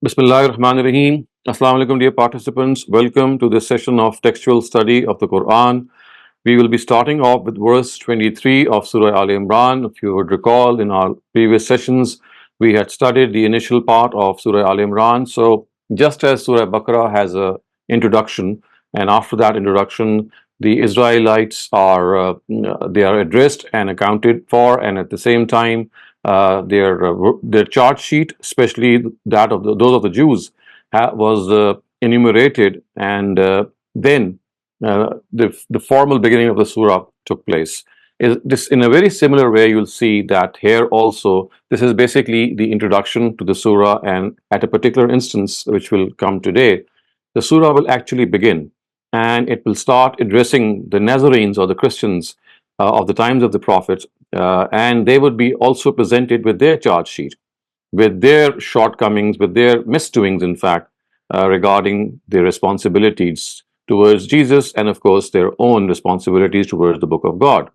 Bismillahirrahmanirrahim. Assalamu alaikum, dear participants. Welcome to this session of textual study of the Quran. We will be starting off with verse 23 of Surah Al Imran. If you would recall, in our previous sessions, we had studied the initial part of Surah Al Imran. So, just as Surah Baqarah has a introduction, and after that introduction, the Israelites are addressed and accounted for, and at the same time, their charge sheet, especially that of those of the Jews, was enumerated, and then the formal beginning of the surah took place. This, in a very similar way, you'll see that here also, this is basically the introduction to the surah, and at a particular instance, which will come today, the surah will actually begin, and it will start addressing the Nazarenes or the Christians of the times of the Prophet, and they would be also presented with their charge sheet, with their shortcomings, with their misdoings, in fact, regarding their responsibilities towards Jesus, and of course, their own responsibilities towards the Book of God.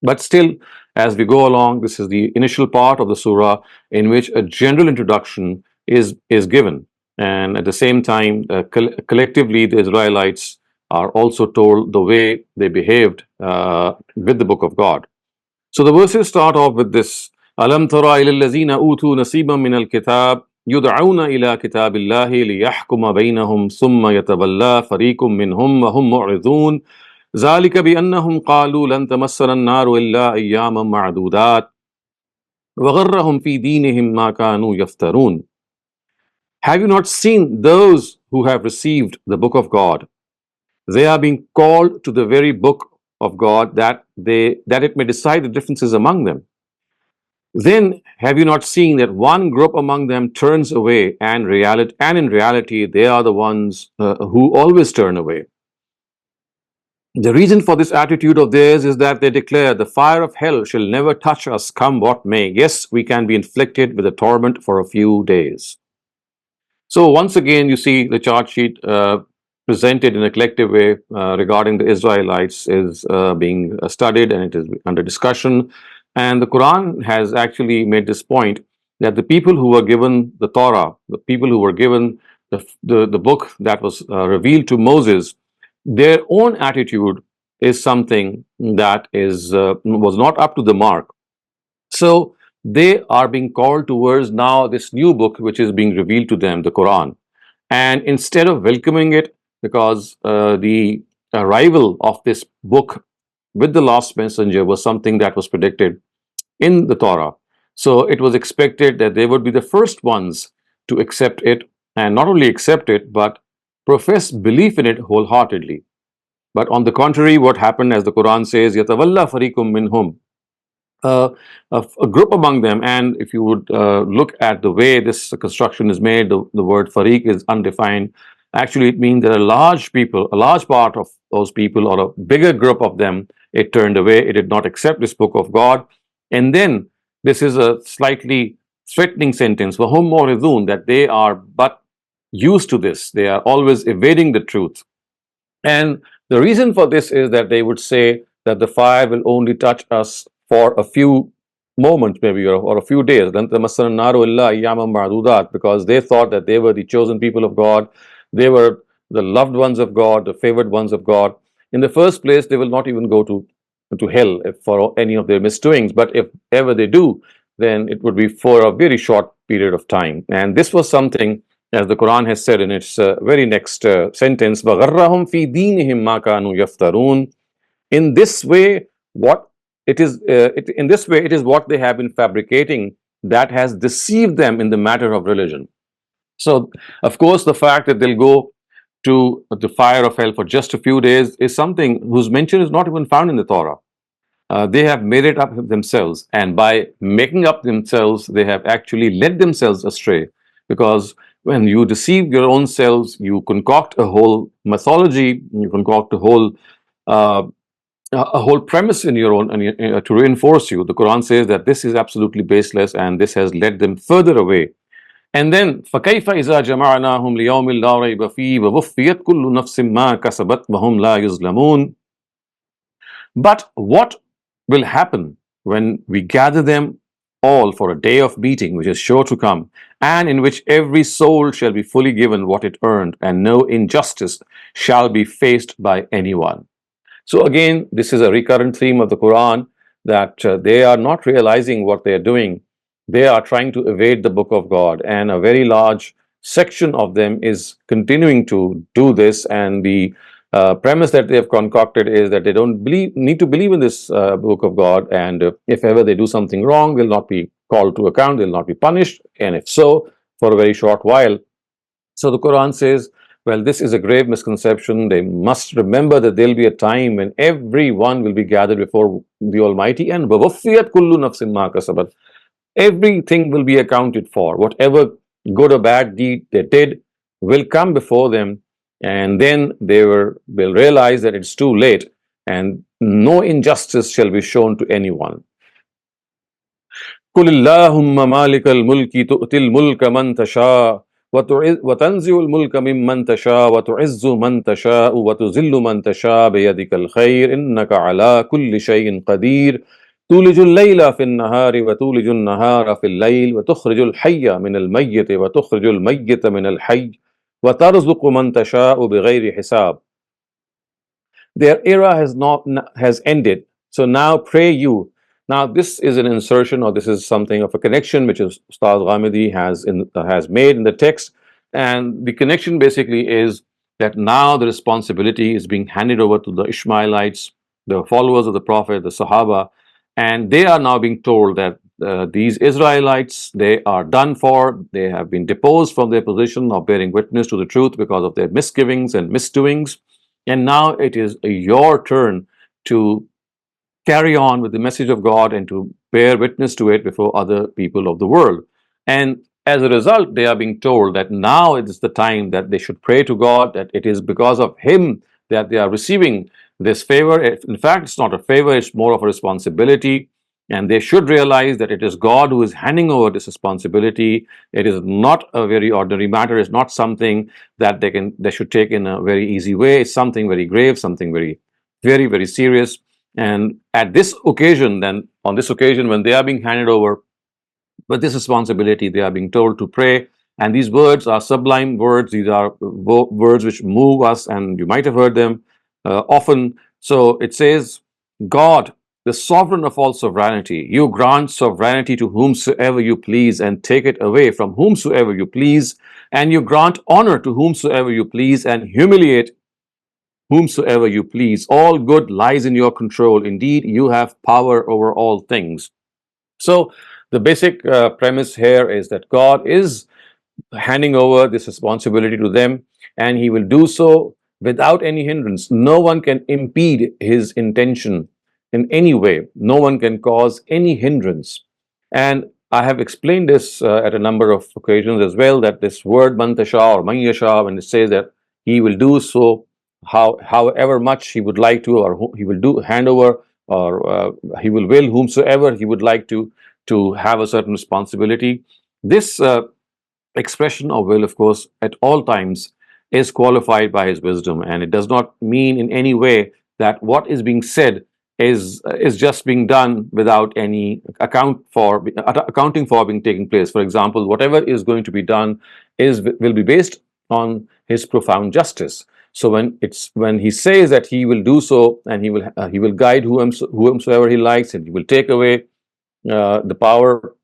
But still, as we go along, this is the initial part of the surah in which a general introduction is given. And at the same time, collectively, the Israelites are also told the way they behaved with the Book of God. So the verses start off with this: Alam tara ila allazina utu nasiban min al-kitab yud'auna ila kitabillahi liyahkuma bainahum thumma yataballa fariqum minhum wa hum mu'ridun ذلك بأنهم قالوا لن تمسنا النار إلا أياما معدودات وغرهم في دينهم ما كانوا يفترون. Have you not seen those who have received the book of God? They are being called to the very book of God that it may decide the differences among them. Then have you not seen that one group among them turns away, and in reality they are the ones who always turn away. The reason for this attitude of theirs is that they declare, the fire of hell shall never touch us, come what may. Yes, we can be inflicted with a torment for a few days. So once again, you see the charge sheet presented in a collective way regarding the Israelites is being studied, and it is under discussion. And the Quran has actually made this point that the people who were given the Torah, the people who were given the book that was revealed to Moses, their own attitude is something that was not up to the mark. So they are being called towards now this new book which is being revealed to them, the Quran. And instead of welcoming it, because the arrival of this book with the last messenger was something that was predicted in the Torah. So it was expected that they would be the first ones to accept it, and not only accept it, but profess belief in it wholeheartedly. But on the contrary, what happened, as the Quran says, يَتَوَلَّى فَرِيقٌ مِّنْهُمْ, a group among them. And if you would look at the way this construction is made, the word fariq is undefined. Actually, it means that a large part of those people, or a bigger group of them, it turned away. It did not accept this book of God. And then this is a slightly threatening sentence, وَهُمْ مُعْرِضُونَ, that they are but used to this. They are always evading the truth. And the reason for this is that they would say that the fire will only touch us for a few moments, maybe, or a few days, because they thought that they were the chosen people of God, they were the loved ones of God, the favored ones of God. In the first place, they will not even go to hell for any of their misdoings, but if ever they do, then it would be for a very short period of time. And this was something, as the Quran has said in its very next sentence, وَغَرَّهُمْ فِي دِينِهِمْ مَا كَانُوا يَفْتَرُونَ. In this way, it is what they have been fabricating that has deceived them in the matter of religion. So, of course, the fact that they'll go to the fire of hell for just a few days is something whose mention is not even found in the Torah. They have made it up themselves, and by making up themselves, they have actually led themselves astray. Because when you deceive your own selves, you concoct a whole mythology, you concoct a whole premise in your own, to reinforce you. The Quran says that this is absolutely baseless, and this has led them further away. And then, فَكَيْفَ إِذَا جَمَعْنَاهُمْ لِيَوْمٍ لَا رَيْبَ فِيهِ وَوُفِّيَتْ كُلُّ نَفْسٍ مَا كَسَبَتْ وَهُمْ لَا يُظْلَمُونَ. But what will happen when we gather them all for a day of beating which is sure to come, and in which every soul shall be fully given what it earned, and no injustice shall be faced by anyone. So again, this is a recurrent theme of the Quran, that they are not realizing what they are doing. They are trying to evade the book of God, and a very large section of them is continuing to do this. And the premise that they have concocted is that they don't need to believe in this book of God, and if ever they do something wrong, they'll not be called to account, they'll not be punished, and if so, for a very short while. So the Quran says, well, this is a grave misconception. They must remember that there'll be a time when everyone will be gathered before the Almighty, and وَوَفِّيَتْ كُلُّ نَفْسٍ مَا كَسَبَتْ. Everything will be accounted for. Whatever good or bad deed they did will come before them, and then will realize that it's too late, and no injustice shall be shown to anyone. قل اللهم مالك الملك تؤتي الملك من تشاء وتنزع الملك ممن تشاء وتعز من تشاء وتذل من تشاء بيدك الخير إنك على كل شيء قدير تولج الليل في النهار وتولج النهار في الليل وتخرج الحي من الميت وتخرج الميت من الحي وترزق من تشاء بغير حساب. Their era has ended. So now pray you. Now this is an insertion, or this is something of a connection which is Ustaz Ghamidi has made in the text, and the connection basically is that now the responsibility is being handed over to the Ishmaelites, the followers of the Prophet, the Sahaba, and they are now being told that these Israelites, they are done for. They have been deposed from their position of bearing witness to the truth because of their misgivings and misdoings. And now it is your turn to carry on with the message of God and to bear witness to it before other people of the world. And as a result, they are being told that now it is the time that they should pray to God, that it is because of Him that they are receiving this favor. In fact, it's not a favor, it's more of a responsibility. And they should realize that it is God who is handing over this responsibility. It is not a very ordinary matter. It's not something that they should take in a very easy way. It's something very grave, something very, very, very serious. And at this occasion, then on this occasion, when they are being handed over with this responsibility, they are being told to pray. And these words are sublime words. These are words which move us, and you might have heard them often. So it says, God, the sovereign of all sovereignty, you grant sovereignty to whomsoever you please and take it away from whomsoever you please, and you grant honor to whomsoever you please and humiliate whomsoever you please. All good lies in your control. Indeed, you have power over all things. So the basic premise here is that God is handing over this responsibility to them, and He will do so without any hindrance. No one can impede His intention in any way. No one can cause any hindrance. And I have explained this at a number of occasions as well, that this word mantasha or manyasha, when it says that He will do so however much He would like to, or He will do hand over, or He will whomsoever He would like to have a certain responsibility. This expression of will, of course, at all times is qualified by His wisdom, and it does not mean in any way that what is being said is just being done without any accounting for being taking place. For example, whatever is going to be done will be based on His profound justice. So when He says that He will do so, and He will guide whomsoever He likes, and He will take away the power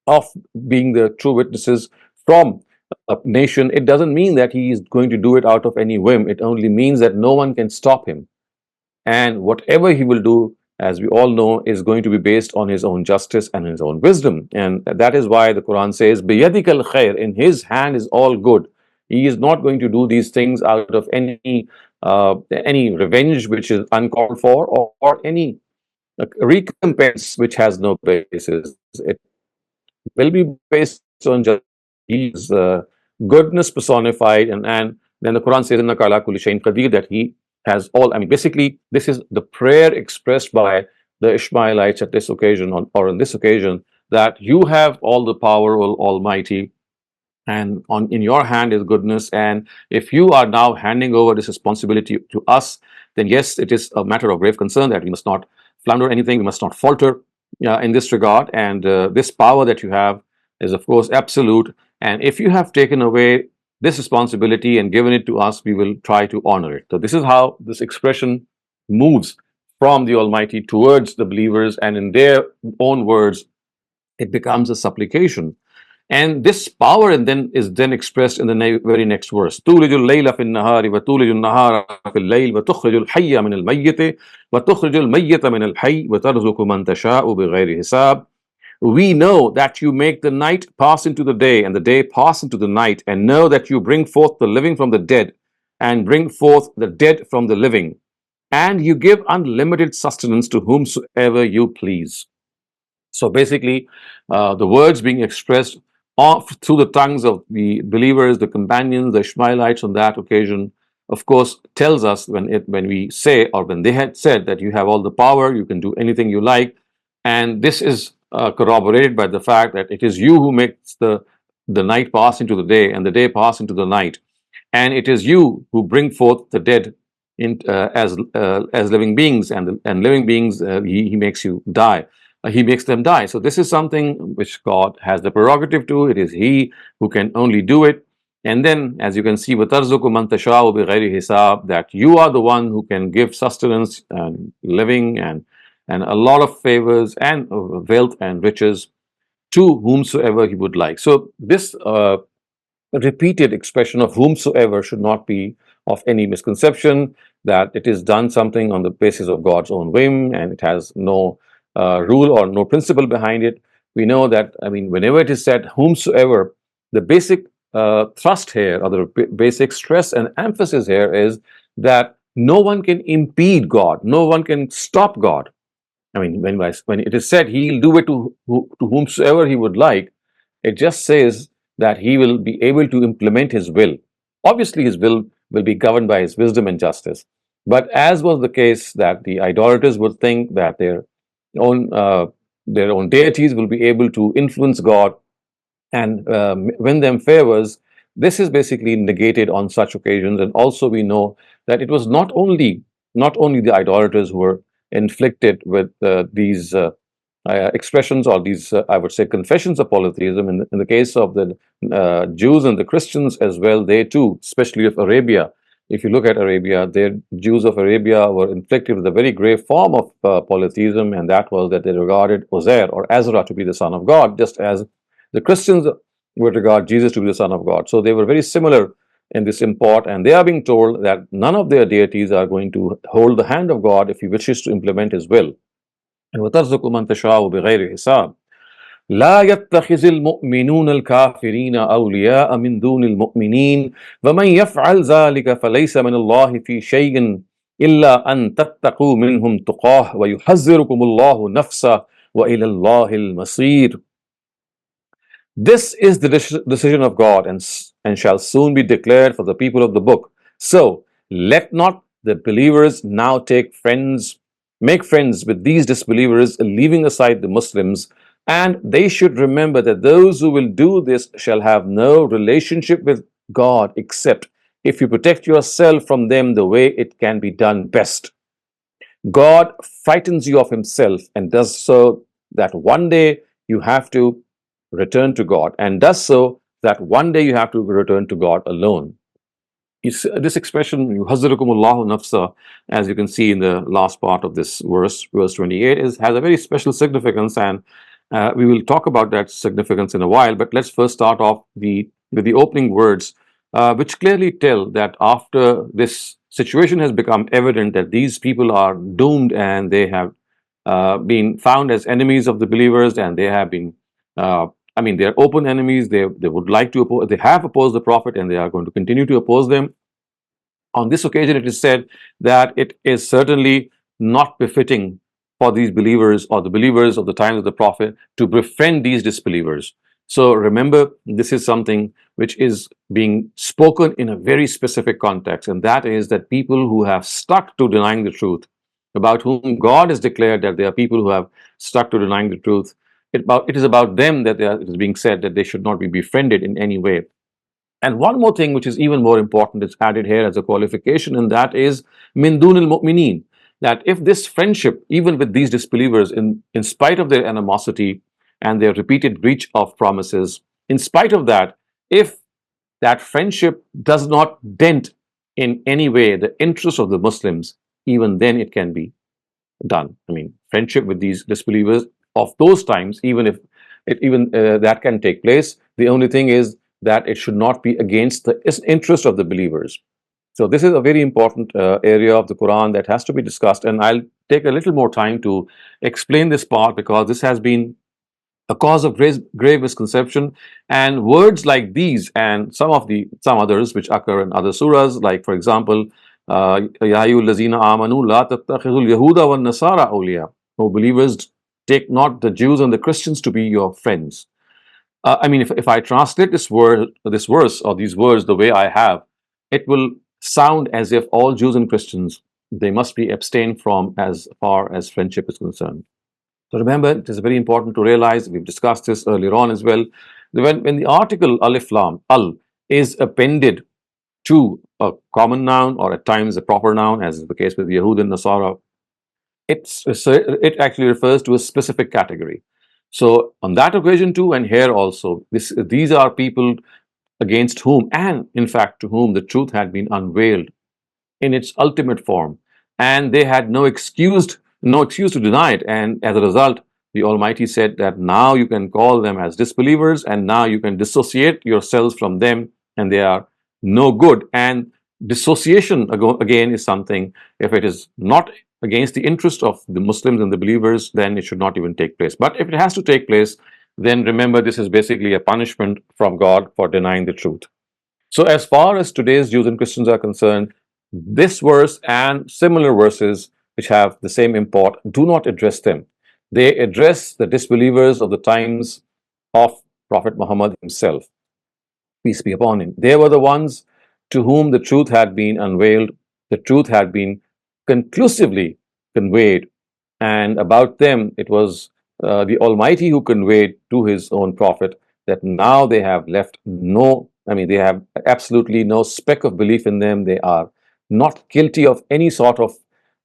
of being the true witnesses from a nation, it doesn't mean that He is going to do it out of any whim. It only means that no one can stop Him. And whatever He will do, as we all know, is going to be based on His own justice and His own wisdom. And that is why the Quran says, بِيَدِكَ الْخَيْرِ, in His hand is all good. He is not going to do these things out of any revenge which is uncalled for, or any recompense which has no basis. It will be based on justice. He is goodness personified, and then the Quran says in Kala Kulli Shayin Qadir, that He has all. I mean, basically, this is the prayer expressed by the Ishmaelites at this occasion, or on this occasion, that you have all the power, Almighty, and in your hand is goodness. And if you are now handing over this responsibility to us, then yes, it is a matter of grave concern that we must not flounder anything, we must not falter. in this regard. And this power that you have is, of course, absolute. And if you have taken away this responsibility and given it to us, we will try to honor it. So, this is how this expression moves from the Almighty towards the believers, and in their own words, it becomes a supplication. And this power and then is then expressed in the very next verse. تولج الليل في النهار وتولج النهار في الليل وتخرج الحي من الميت وتخرج الميت من الحي وترزق من تشاء بغير حساب. We know that you make the night pass into the day and the day pass into the night, and know that you bring forth the living from the dead and bring forth the dead from the living, and you give unlimited sustenance to whomsoever you please. So basically, the words being expressed through the tongues of the believers, the companions, the Ishmaelites on that occasion, of course, tells us when we say, or when they had said, that you have all the power, you can do anything you like. And this is corroborated by the fact that it is you who makes the night pass into the day and the day pass into the night. And it is you who bring forth the dead as living beings, and living beings, he makes you die. He makes them die. So this is something which God has the prerogative to. It is He who can only do it. And then, as you can see, وَتَرْزُقُ مَنْ تَشَاءُ بِغَيْرِ حِسَابٍ, that you are the one who can give sustenance and living and a lot of favors and wealth and riches to whomsoever He would like. So this repeated expression of whomsoever should not be of any misconception, that it is done something on the basis of God's own whim and it has no rule or no principle behind it. We know that, I mean, whenever it is said whomsoever, the basic thrust here, or the basic stress and emphasis here, is that no one can impede God, no one can stop God. I mean, when it is said He'll do it to whomsoever He would like, it just says that He will be able to implement His will. Obviously, His will be governed by His wisdom and justice. But as was the case, that the idolaters would think that their own deities will be able to influence God and win them favors, this is basically negated on such occasions. And also we know that it was not only the idolaters who were inflicted with these expressions, or these, I would say, confessions of polytheism. In the case of the Jews and the Christians as well, they too, especially of Arabia, if you look at Arabia, the Jews of Arabia were inflicted with a very grave form of polytheism, and that was that they regarded Uzair or Azra to be the son of God, just as the Christians would regard Jesus to be the son of God. So they were very similar in this import, and they are being told that none of their deities are going to hold the hand of God if He wishes to implement His will. And وَتَرْزُقُ مَنْ تَشَاءُ بِغَيْرِ حِسَابٍ. لا يتخذ المؤمنون الكافرين أولياء من دون المؤمنين ومن يفعل ذلك فليس من الله في شيء إلا أن تتقوا منهم تقاه ويحذركم الله نفسه وإلى الله المصير. This is the decision of God, and shall soon be declared for the people of the book. So let not the believers now make friends with these disbelievers, leaving aside the Muslims. And they should remember that those who will do this shall have no relationship with God except if you protect yourself from them the way it can be done best. God frightens you of Himself and does so that one day you have to return to God, and does so that one day you have to return to God alone. This expression, yuhazzirukumullahu nafsa, as you can see in the last part of this verse 28, has a very special significance, and we will talk about that significance in a while. But let's first start off with the opening words, which clearly tell that after this situation has become evident that these people are doomed, and they have been found as enemies of the believers, and they have been they're open enemies. They would like to oppose, they have opposed the Prophet, and they are going to continue to oppose them. On this occasion, it is said that it is certainly not befitting for these believers, or the believers of the time of the Prophet, to befriend these disbelievers. So remember, this is something which is being spoken in a very specific context, and that is that people who have stuck to denying the truth, about whom God has declared that there are people who have stuck to denying the truth, it is about them that it is being said that they should not be befriended in any way. And one more thing which is even more important is added here as a qualification, and that is min dunil mu'mineen. that if this friendship, even with these disbelievers, in spite of their animosity and their repeated breach of promises, in spite of that, if that friendship does not dent in any way the interests of the Muslims, even then it can be done. I mean, friendship with these disbelievers of those times, even if that can take place, the only thing is that it should not be against the interest of the believers. So this is a very important area of the Quran that has to be discussed, and I'll take a little more time to explain this part because this has been a cause of grave misconception. And words like these and some others which occur in other surahs, like for example, Ya ayyuhal lazina amanu la tattakhidhul yahuda wan nasara awliya. O believers, take not the Jews and the Christians to be your friends. I mean, if I translate this verse or these words the way I have, it will sound as if all Jews and Christians, they must be abstained from as far as friendship is concerned. So remember, it is very important to realize, we've discussed this earlier on as well, that when the article alif lam, al, is appended to a common noun or at times a proper noun, as is the case with Yahud and Nasara, it actually refers to a specific category. So on that occasion too, and here also, these are people against whom, and in fact to whom, the truth had been unveiled in its ultimate form, and they had no excuse to deny it. And as a result, the Almighty said that now you can call them as disbelievers, and now you can dissociate yourselves from them, and they are no good. And dissociation again is something, if it is not against the interest of the Muslims and the believers, then it should not even take place. But if it has to take place, then remember, this is basically a punishment from God for denying the truth. So as far as today's Jews and Christians are concerned, this verse and similar verses which have the same import do not address them. They address the disbelievers of the times of Prophet Muhammad himself, peace be upon him. They were the ones to whom the truth had been unveiled, the truth had been conclusively conveyed, and about them it was the Almighty who conveyed to his own prophet that now they have left they have absolutely no speck of belief in them. They are not guilty of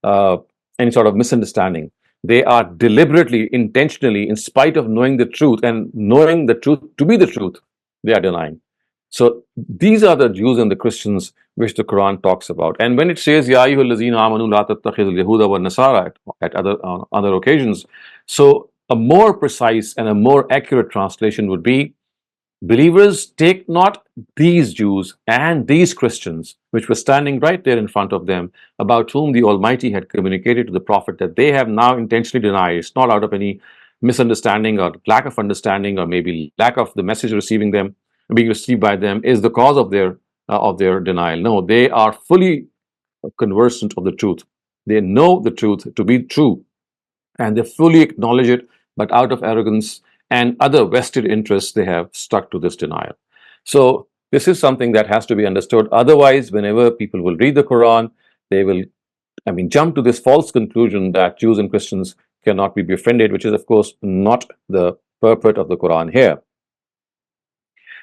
uh, any sort of misunderstanding. They are deliberately, intentionally, in spite of knowing the truth and knowing the truth to be the truth, they are denying. So these are the Jews and the Christians which the Quran talks about. And when it says Ya ayyuhal lazina amanu la tattakhidhul yahuda wan nasara at other occasions, so a more precise and a more accurate translation would be, believers, take not these Jews and these Christians, which were standing right there in front of them, about whom the Almighty had communicated to the Prophet that they have now intentionally denied. It's not out of any misunderstanding or lack of understanding, or maybe lack of the message being received by them is the cause of their denial. No, they are fully conversant of the truth. They know the truth to be true, and they fully acknowledge it, but out of arrogance and other vested interests, they have stuck to this denial. So this is something that has to be understood. Otherwise, whenever people will read the Quran, they will, jump to this false conclusion that Jews and Christians cannot be befriended, which is, of course, not the purport of the Quran here.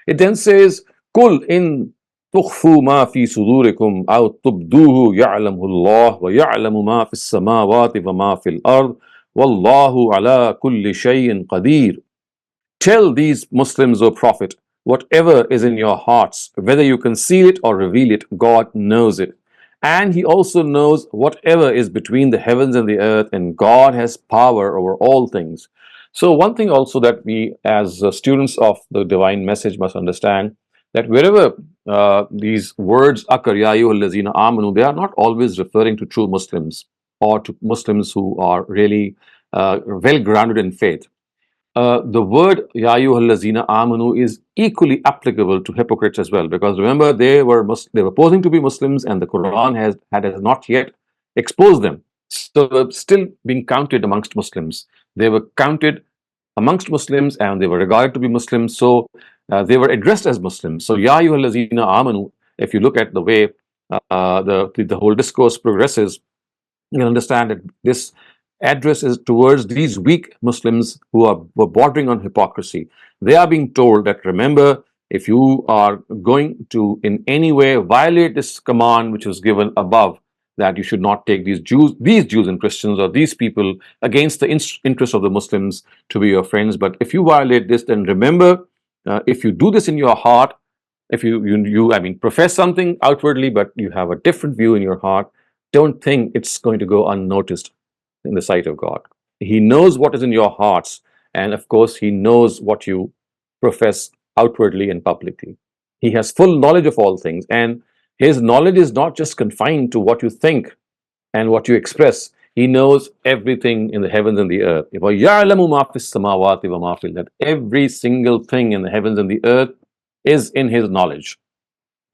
It then says, "Kul in tukhfu ma fi sudurikum aw tubduhu ya'lamuhu Allah wa ya'lamu ma fi as-samawati wa ma fi al-ard wallahu ala kulli shay'in qadir." Tell these Muslims, O Prophet, whatever is in your hearts, whether you conceal it or reveal it, God knows it. And He also knows whatever is between the heavens and the earth, and God has power over all things. So one thing also that we as students of the divine message must understand, that wherever these words occur, Ya ayyuhal lazina amanu, they are not always referring to true Muslims or to Muslims who are really well grounded in faith. The word Ya ayyuhal lazina amanu is equally applicable to hypocrites as well, because remember, they were posing to be Muslims, and the Quran has not yet exposed them. So they're still being counted amongst Muslims. They were counted amongst Muslims, and they were regarded to be Muslims. So they were addressed as Muslims. So Ya ayyuhal lazina amanu, if you look at the way the whole discourse progresses, you'll understand that this address is towards these weak Muslims were bordering on hypocrisy. They are being told that, remember, if you are going to in any way violate this command which was given above, that you should not take these Jews and Christians or these people against the interest of the Muslims to be your friends. But if you violate this, then remember, if you do this in your heart, if I mean, profess something outwardly, but you have a different view in your heart, don't think it's going to go unnoticed in the sight of God. He knows what is in your hearts, and of course, He knows what you profess outwardly and publicly. He has full knowledge of all things, and His knowledge is not just confined to what you think and what you express. He knows everything in the heavens and the earth. وَيَعْلَمُ مَا فِي السَّمَاوَاتِ وَمَا فِي الْأَرْضِ. Every single thing in the heavens and the earth is in His knowledge.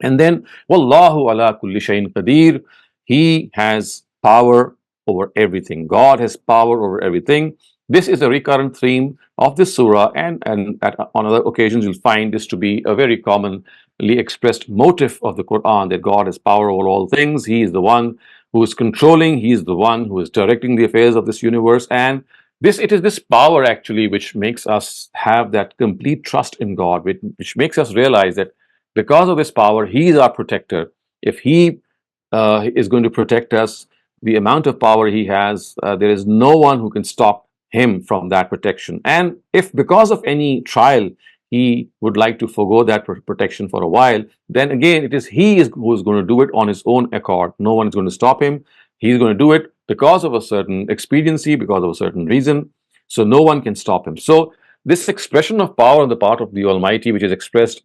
And then, Wallahu ala kulli shayin qadir. He has power over everything. God has power over everything. This is a recurrent theme of this surah, and on other occasions you'll find this to be a very commonly expressed motive of the Quran, that God has power over all things. He is the one who is controlling. He is the one who is directing the affairs of this universe. And it is this power actually which makes us have that complete trust in God, which makes us realize that because of His power, He is our protector. If He is going to protect us, the amount of power He has, there is no one who can stop Him from that protection. And if because of any trial He would like to forego that protection for a while, then again it is who is going to do it on His own accord. No one is going to stop Him. He is going to do it because of a certain expediency, because of a certain reason. So no one can stop Him. So this expression of power on the part of the Almighty, which is expressed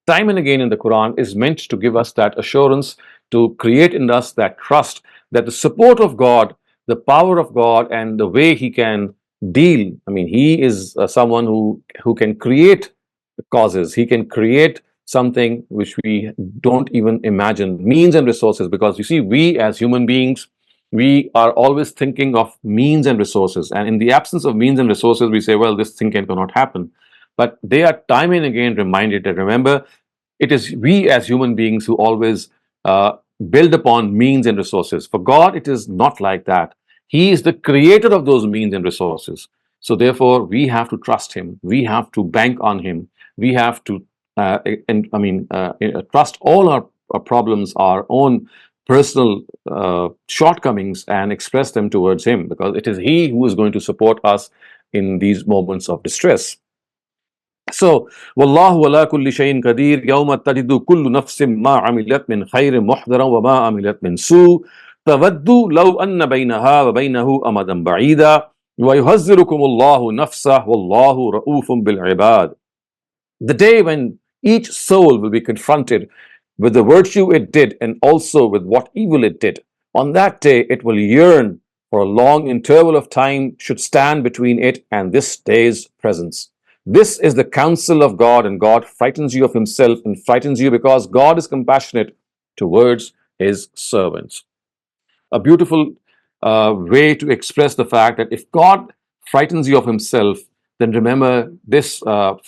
time and again in the Quran, is meant to give us that assurance, to create in us that trust that the support of God, the power of God, and the way He can deal. I mean, He is someone who can create causes. He can create something which we don't even imagine, means and resources. Because you see, we as human beings, we are always thinking of means and resources. And in the absence of means and resources, we say, well, this thing cannot happen. But they are time and again reminded that, remember, it is we as human beings who always build upon means and resources. For God, it is not like that. He is the creator of those means and resources. So therefore, we have to trust Him. We have to bank on Him. We have to, trust all our problems, our own personal shortcomings, and express them towards Him, because it is He who is going to support us in these moments of distress. So, Wallahu ala kulli shayin qadir, yawma tajidu kullu nafsim ma amilat min khayrin muhdaran wa ma amilat min su, tawaddu law anna baynaha wa baynahu amadan ba'ida, wa yuhazzirukum Allahu nafsah, wallahu ra'ufun bil ibad. The day when each soul will be confronted with the virtue it did and also with what evil it did, on that day it will yearn for a long interval of time should stand between it and this day's presence. This is the counsel of God, and God frightens you of Himself, and frightens you because God is compassionate towards His servants. A beautiful way to express the fact that if God frightens you of Himself, then remember this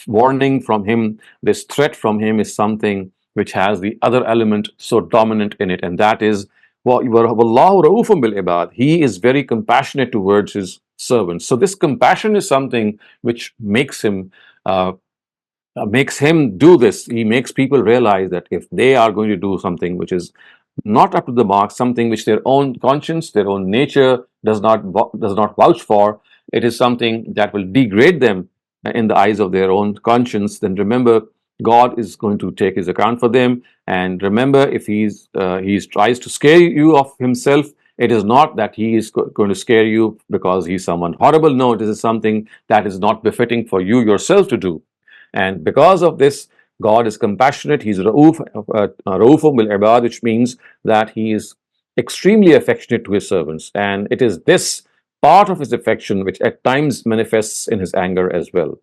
warning from Him, this threat from Him is something which has the other element so dominant in it, and that is, Wallahu ra'ufun bil ibad. He is very compassionate towards His servants. So this compassion is something which makes Him do this. He makes people realize that if they are going to do something which is not up to the mark, something which their own conscience, their own nature does not vouch for, it is something that will degrade them in the eyes of their own conscience, then remember, God is going to take His account for them. And remember, if he tries to scare you of Himself, it is not that He is going to scare you because He's someone horrible. No, this is something that is not befitting for you yourself to do. And because of this, God is compassionate. He's Ra'ufun bil ibad, which means that He is extremely affectionate to His servants. And it is this part of His affection which at times manifests in His anger as well.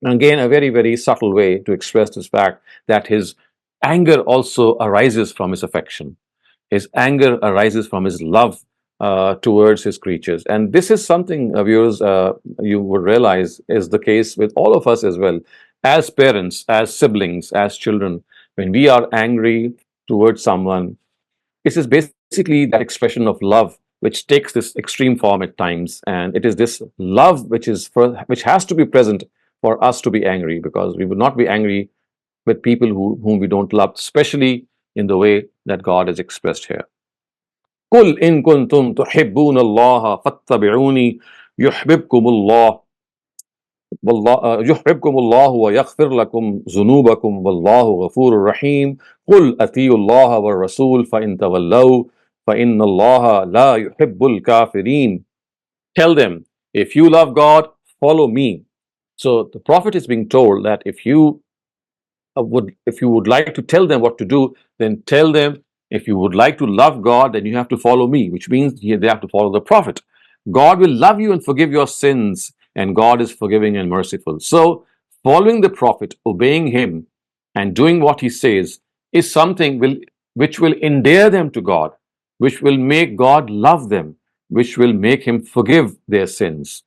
And again, a very, very subtle way to express this fact that His anger also arises from His affection. His anger arises from His love towards His creatures. And this is something, viewers, you would realize is the case with all of us as well. As parents, as siblings, as children, when we are angry towards someone, it is basically that expression of love which takes this extreme form at times. And it is this love which has to be present for us to be angry, because we would not be angry with people whom we don't love, especially in the way that God is expressed here. قل إن كنتم تحبون الله فاتبعوني يحببكم الله يحببكم الله ويغفر لكم ذنوبكم والله غفور رحيم قل أطيعوا الله والرسول فإن تولوا فإن الله لا يحب الكافرين. Tell them, if you love God, follow me. So the Prophet is being told that if you would like to tell them what to do, then tell them, if you would like to love God, then you have to follow me, which means they have to follow the Prophet. God will love you and forgive your sins, and God is forgiving and merciful. So following the Prophet, obeying him, and doing what he says is something which will endear them to God, which will make God love them, which will make him forgive their sins.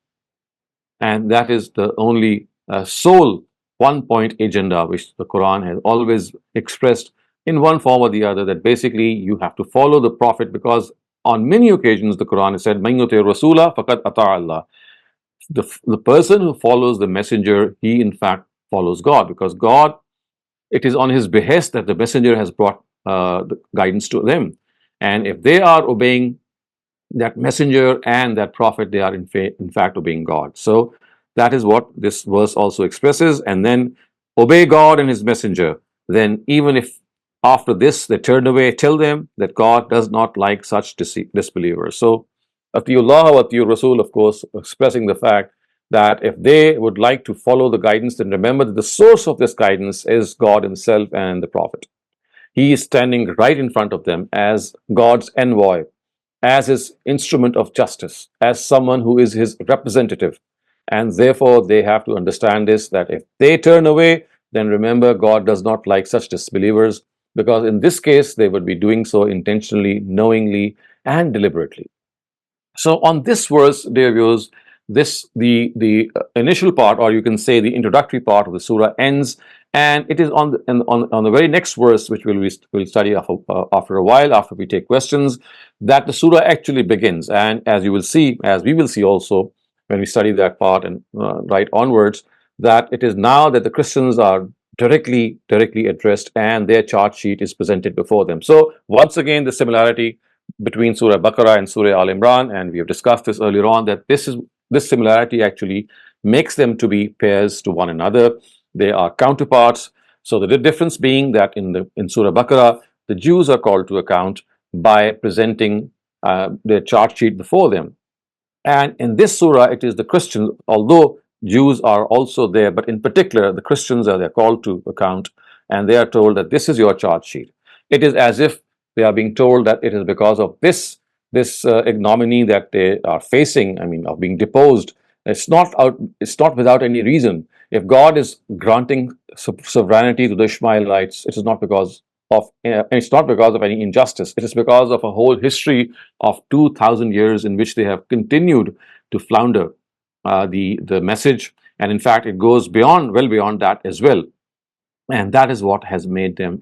And that is the only sole one point agenda which the Quran has always expressed in one form or the other, that basically you have to follow the Prophet, because on many occasions the Quran has said, Man yuti rasula faqad ata Allah. The person who follows the messenger, he in fact follows God, because God, it is on his behest that the messenger has brought the guidance to them. And if they are obeying that messenger and that prophet, they are in fact obeying God. So that is what this verse also expresses. And then obey God and his messenger. Then even if after this they turn away, tell them that God does not like such disbelievers. So Atiullah wa Atiur Rasul, of course, expressing the fact that if they would like to follow the guidance, then remember that the source of this guidance is God himself and the prophet. He is standing right in front of them as God's envoy, as his instrument of justice, as someone who is his representative. And therefore, they have to understand this, that if they turn away, then remember, God does not like such disbelievers, because in this case, they would be doing so intentionally, knowingly, and deliberately. So on this verse, dear viewers, the initial part, or you can say the introductory part of the surah ends, and it is on the very next verse, which we'll study after a while, after we take questions, that the surah actually begins. And as you will see, as we will see also when we study that part and right onwards, that it is now that the Christians are directly addressed, and their charge sheet is presented before them. So once again, the similarity between Surah Baqarah and Surah Al Imran, and we have discussed this earlier on, that this similarity actually makes them to be pairs to one another. They are counterparts. So the difference being that in Surah Baqarah, the Jews are called to account by presenting their charge sheet before them. And in this surah, it is the Christians, although Jews are also there, but in particular, the Christians they're called to account, and they are told that this is your charge sheet. It is as if they are being told that it is because of this ignominy that they are facing, I mean, of being deposed. It's not without any reason. If God is granting sovereignty to the Ishmaelites, it is not because of any injustice. It is because of a whole history of 2,000 years in which they have continued to flounder the message, and in fact, it goes well beyond that as well. And that is what has made them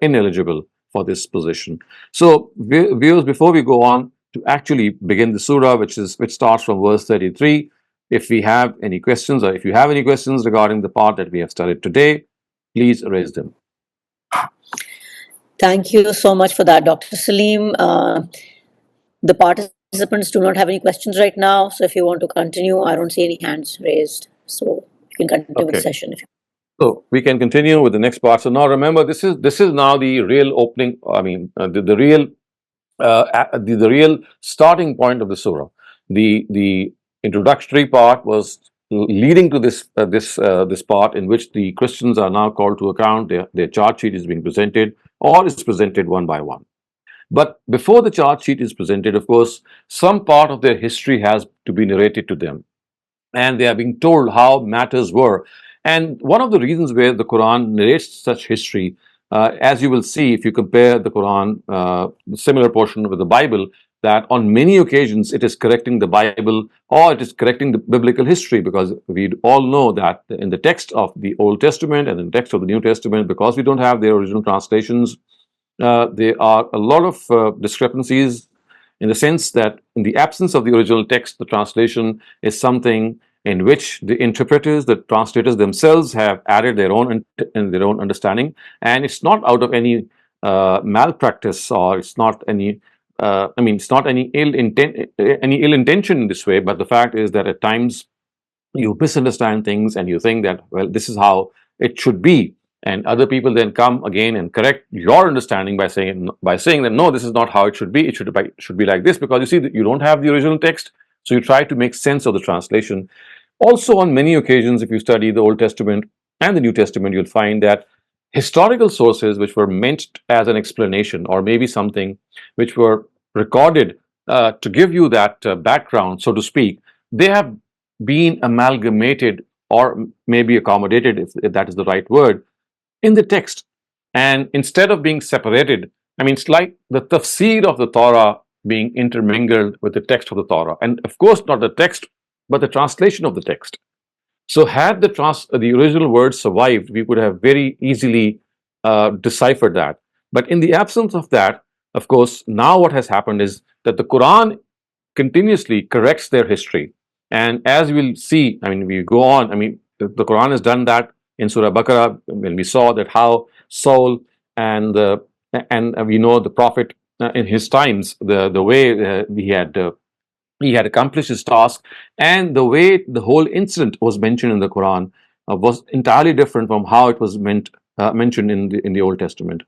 ineligible for this position. So, viewers, before we go on to actually begin the surah, which starts from verse 33, if we have any questions, or if you have any questions regarding the part that we have studied today, please raise them. Thank you so much for that, Dr. Saleem. The participants do not have any questions right now, so if you want to continue, I don't see any hands raised. So you can continue with the session. So we can continue with the next part. So now remember, this is now the real opening. I mean, the real starting point of the surah. The introductory part was leading to this part in which the Christians are now called to account. Their charge sheet is being presented, or is presented one by one. But before the charge sheet is presented, of course, some part of their history has to be narrated to them, and they are being told how matters were. And one of the reasons where the Quran narrates such history, as you will see if you compare the Quran, similar portion with the Bible, that on many occasions it is correcting the Bible, or it is correcting the biblical history, because we all know that in the text of the Old Testament and in the text of the New Testament, because we don't have their original translations, there are a lot of discrepancies, in the sense that in the absence of the original text, the translation is something in which the interpreters, the translators themselves have added their own understanding, and it's not out of any malpractice, or it's not any it's not any ill intention in this way, but the fact is that at times you misunderstand things and you think that, well, this is how it should be, and other people then come again and correct your understanding by saying that no, this is not how it should be. It should be like this, because you see that you don't have the original text, so you try to make sense of the translation. Also, on many occasions, if you study the Old Testament and the New Testament, you'll find that historical sources which were meant as an explanation, or maybe something which were recorded to give you that background, so to speak, they have been amalgamated or maybe accommodated, if that is the right word, in the text. And instead of being separated, it's like the tafsir of the Torah being intermingled with the text of the Torah. And of course, not the text, but the translation of the text. So had the original word survived, we could have very easily deciphered that. But in the absence of that, of course, now what has happened is that the Quran continuously corrects their history. And as we'll see, we go on, the Quran has done that in Surah Baqarah, when we saw that how Saul and we know the Prophet in his times, the way he had accomplished his task, and the way the whole incident was mentioned in the Quran was entirely different from how it was mentioned in the Old Testament.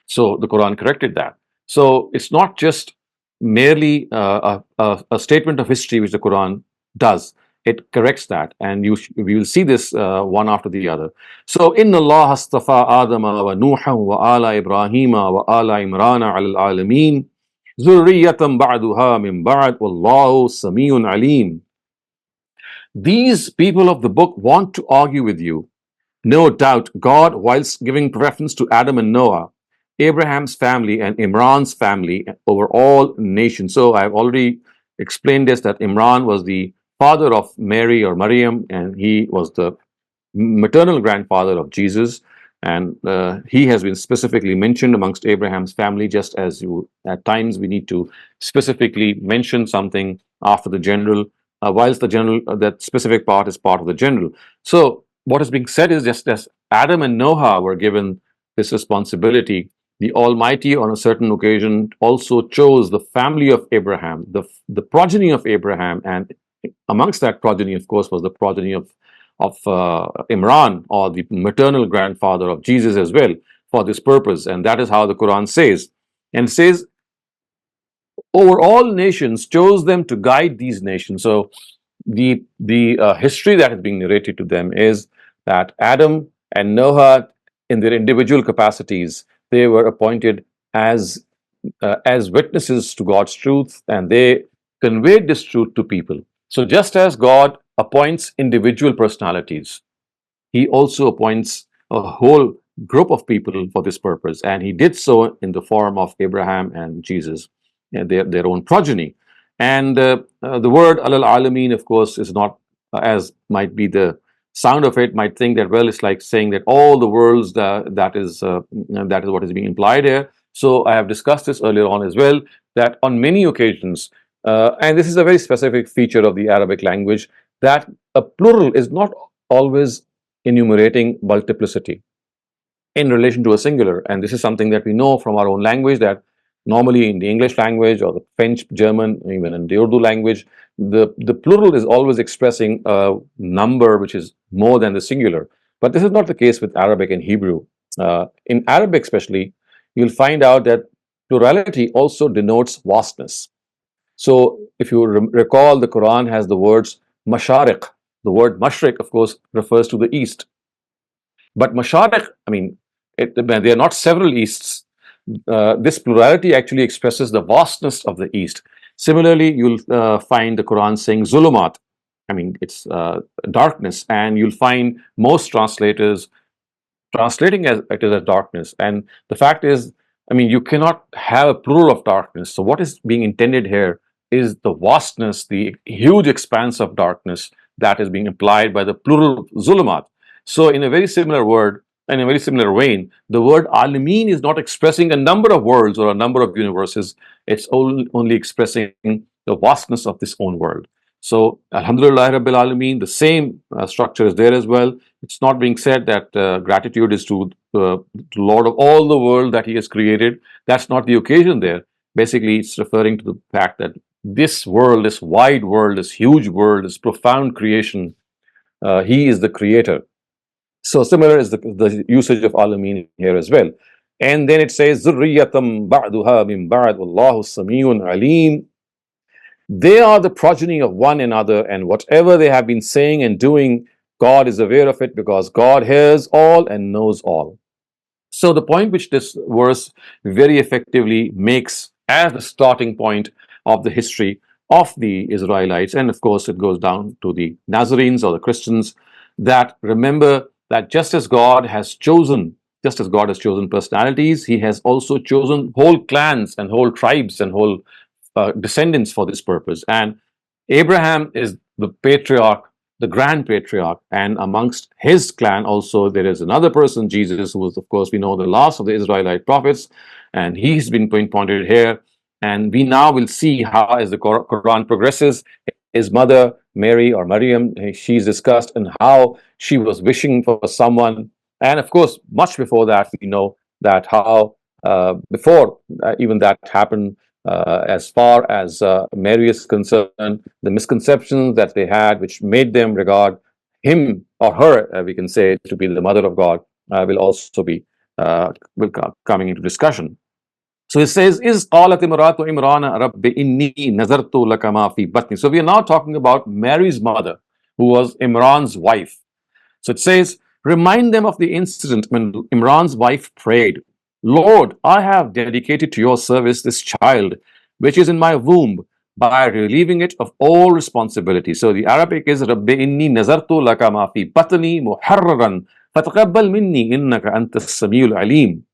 So the Quran corrected that. So it's not just merely a statement of history which the Quran does. It corrects that, and we will see this one after the other. So, Inna Allah astafa Adama wa Nuha wa ala Ibrahima wa ala Imrana al alamin zurriyatam ba'duha min ba'd wallahu samiyun alim. These people of the book want to argue with you. No doubt, God, whilst giving preference to Adam and Noah, Abraham's family and Imran's family over all nations. So I've already explained this, that Imran was the father of Mary or Maryam, and he was the maternal grandfather of Jesus. And he has been specifically mentioned amongst Abraham's family, just as at times we need to specifically mention something after the general, whilst the general, that specific part is part of the general. So what is being said is, just as Adam and Noah were given this responsibility, the Almighty on a certain occasion also chose the family of Abraham, the progeny of Abraham, and amongst that progeny, of course, was the progeny of Imran, or the maternal grandfather of Jesus as well, for this purpose. And that is how the Quran says. And says, over all nations, chose them to guide these nations. So the history that is being narrated to them is that Adam and Noah, in their individual capacities, they were appointed as witnesses to God's truth, and they conveyed this truth to people. So just as God appoints individual personalities, he also appoints a whole group of people for this purpose, and he did so in the form of Abraham and Jesus, and their own progeny. And the word alal alamin, of course, is not as might be the sound of it, might think that, well, it's like saying that all the worlds, that is what is being implied here. So I have discussed this earlier on as well, that on many occasions, and this is a very specific feature of the Arabic language, that a plural is not always enumerating multiplicity in relation to a singular. And this is something that we know from our own language, that normally in the English language or the French, German, even in the Urdu language, the plural is always expressing a number which is more than the singular. But this is not the case with Arabic and Hebrew. In Arabic especially, you'll find out that plurality also denotes vastness. So if you recall, the Quran has the words mashariq. The word mashriq, of course, refers to the east. But mashariq, there are not several easts. This plurality actually expresses the vastness of the east. Similarly, you'll find the Quran saying zulumat. It's darkness, and you'll find most translators translating it as darkness. And the fact is, you cannot have a plural of darkness. So what is being intended here is the vastness, the huge expanse of darkness that is being implied by the plural zulumat. So in a very similar word, in a very similar vein, the word alamin is not expressing a number of worlds or a number of universes. It's only expressing the vastness of this own world. So Alhamdulillah Rabbil Alameen, the same structure is there as well. It's not being said that gratitude is to the Lord of all the world that He has created. That's not the occasion there. Basically, it's referring to the fact that this world, this wide world, this huge world, this profound creation, he is the creator. So similar is the usage of Amin here as well. And then it says, ذُرِّيَّةً بَعْدُهَا مِنْ بَعْدٍ وَاللَّهُ السَّمِيعٌ عَلِيمٌ. They are the progeny of one another, and whatever they have been saying and doing, God is aware of it, because God hears all and knows all. So the point which this verse very effectively makes as the starting point of the history of the Israelites, and of course it goes down to the Nazarenes or the Christians, that remember that just as God has chosen personalities, he has also chosen whole clans and whole tribes and whole descendants for this purpose. And Abraham is the patriarch, the grand patriarch, and amongst his clan also there is another person, Jesus, who is, of course, we know, the last of the Israelite prophets, and he's been pointed here. And we now will see how, as the Quran progresses, his mother Mary or Maryam, she's discussed, and how she was wishing for someone. And of course, much before that, we know that how before even that happened, as far as Mary is concerned, the misconceptions that they had, which made them regard him or her, we can say, to be the mother of God, will also be coming into discussion. So it says, "Is qalat imratu Imran Rabbi inni nazartu laka ma fi batni." So we are now talking about Mary's mother, who was Imran's wife. So it says, remind them of the incident when Imran's wife prayed, Lord, I have dedicated to your service this child which is in my womb, by relieving it of all responsibility. So the Arabic is Rabbi inni nazartu laka ma fi batni muharraran fataqabbal minni innaka antas samiul alim.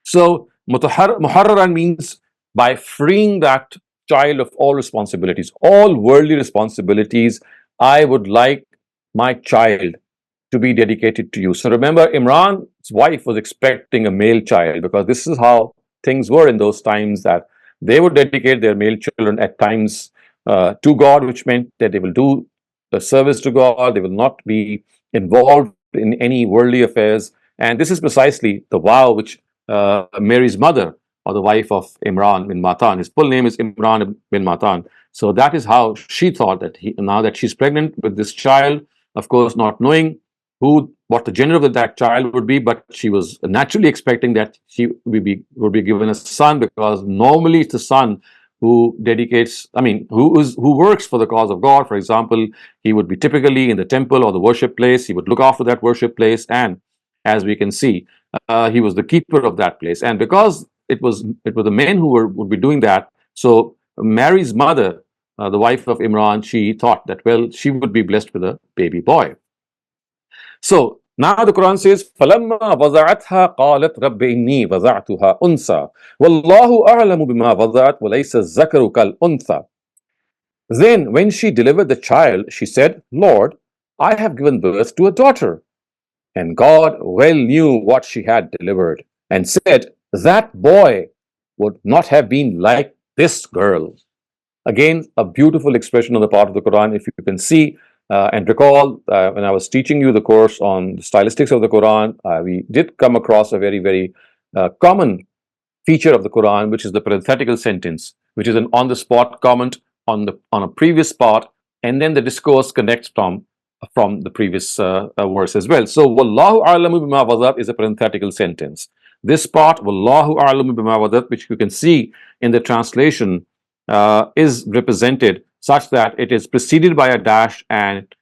So muharraran means by freeing that child of all responsibilities, all worldly responsibilities. I would like my child to be dedicated to you. So remember, Imran's wife was expecting a male child, because this is how things were in those times, that they would dedicate their male children at times to God, which meant that they will do the service to God, they will not be involved in any worldly affairs. And this is precisely the vow which Mary's mother, or the wife of Imran bin Matan, his full name is Imran bin Matan. So that is how she thought that now that she's pregnant with this child, of course, not knowing what the gender of that child would be, but she was naturally expecting that she would be given a son, because normally it's the son who dedicates, who works for the cause of God. For example, he would be typically in the temple or the worship place. He would look after that worship place, and as we can see, he was the keeper of that place. And because it was the men who would be doing that, so Mary's mother, the wife of Imran, she thought that, well, she would be blessed with a baby boy. So now the Quran says, فَلَمَّا وَضَعَتْهَا قَالَتْ رَبِّ إِنِّي وَضَعْتُهَا أُنْثَى وَاللَّهُ أَعْلَمُ بِمَا وَضَعَتْ وَلَيْسَ الذَّكَرُ كَالْأُنْثَى. Then when she delivered the child, she said, Lord, I have given birth to a daughter. And God well knew what she had delivered, and said, that boy would not have been like this girl. Again, a beautiful expression on the part of the Quran. If you can see and recall, when I was teaching you the course on the stylistics of the Quran, we did come across a very, very common feature of the Quran, which is the parenthetical sentence, which is an on-the-spot comment on a previous part, and then the discourse connects from the previous verse as well. So, Wallahu a'lamu bima wadat is a parenthetical sentence. This part, Wallahu a'lamu bima wadat, which you can see in the translation, is represented such that it is preceded by a dash, and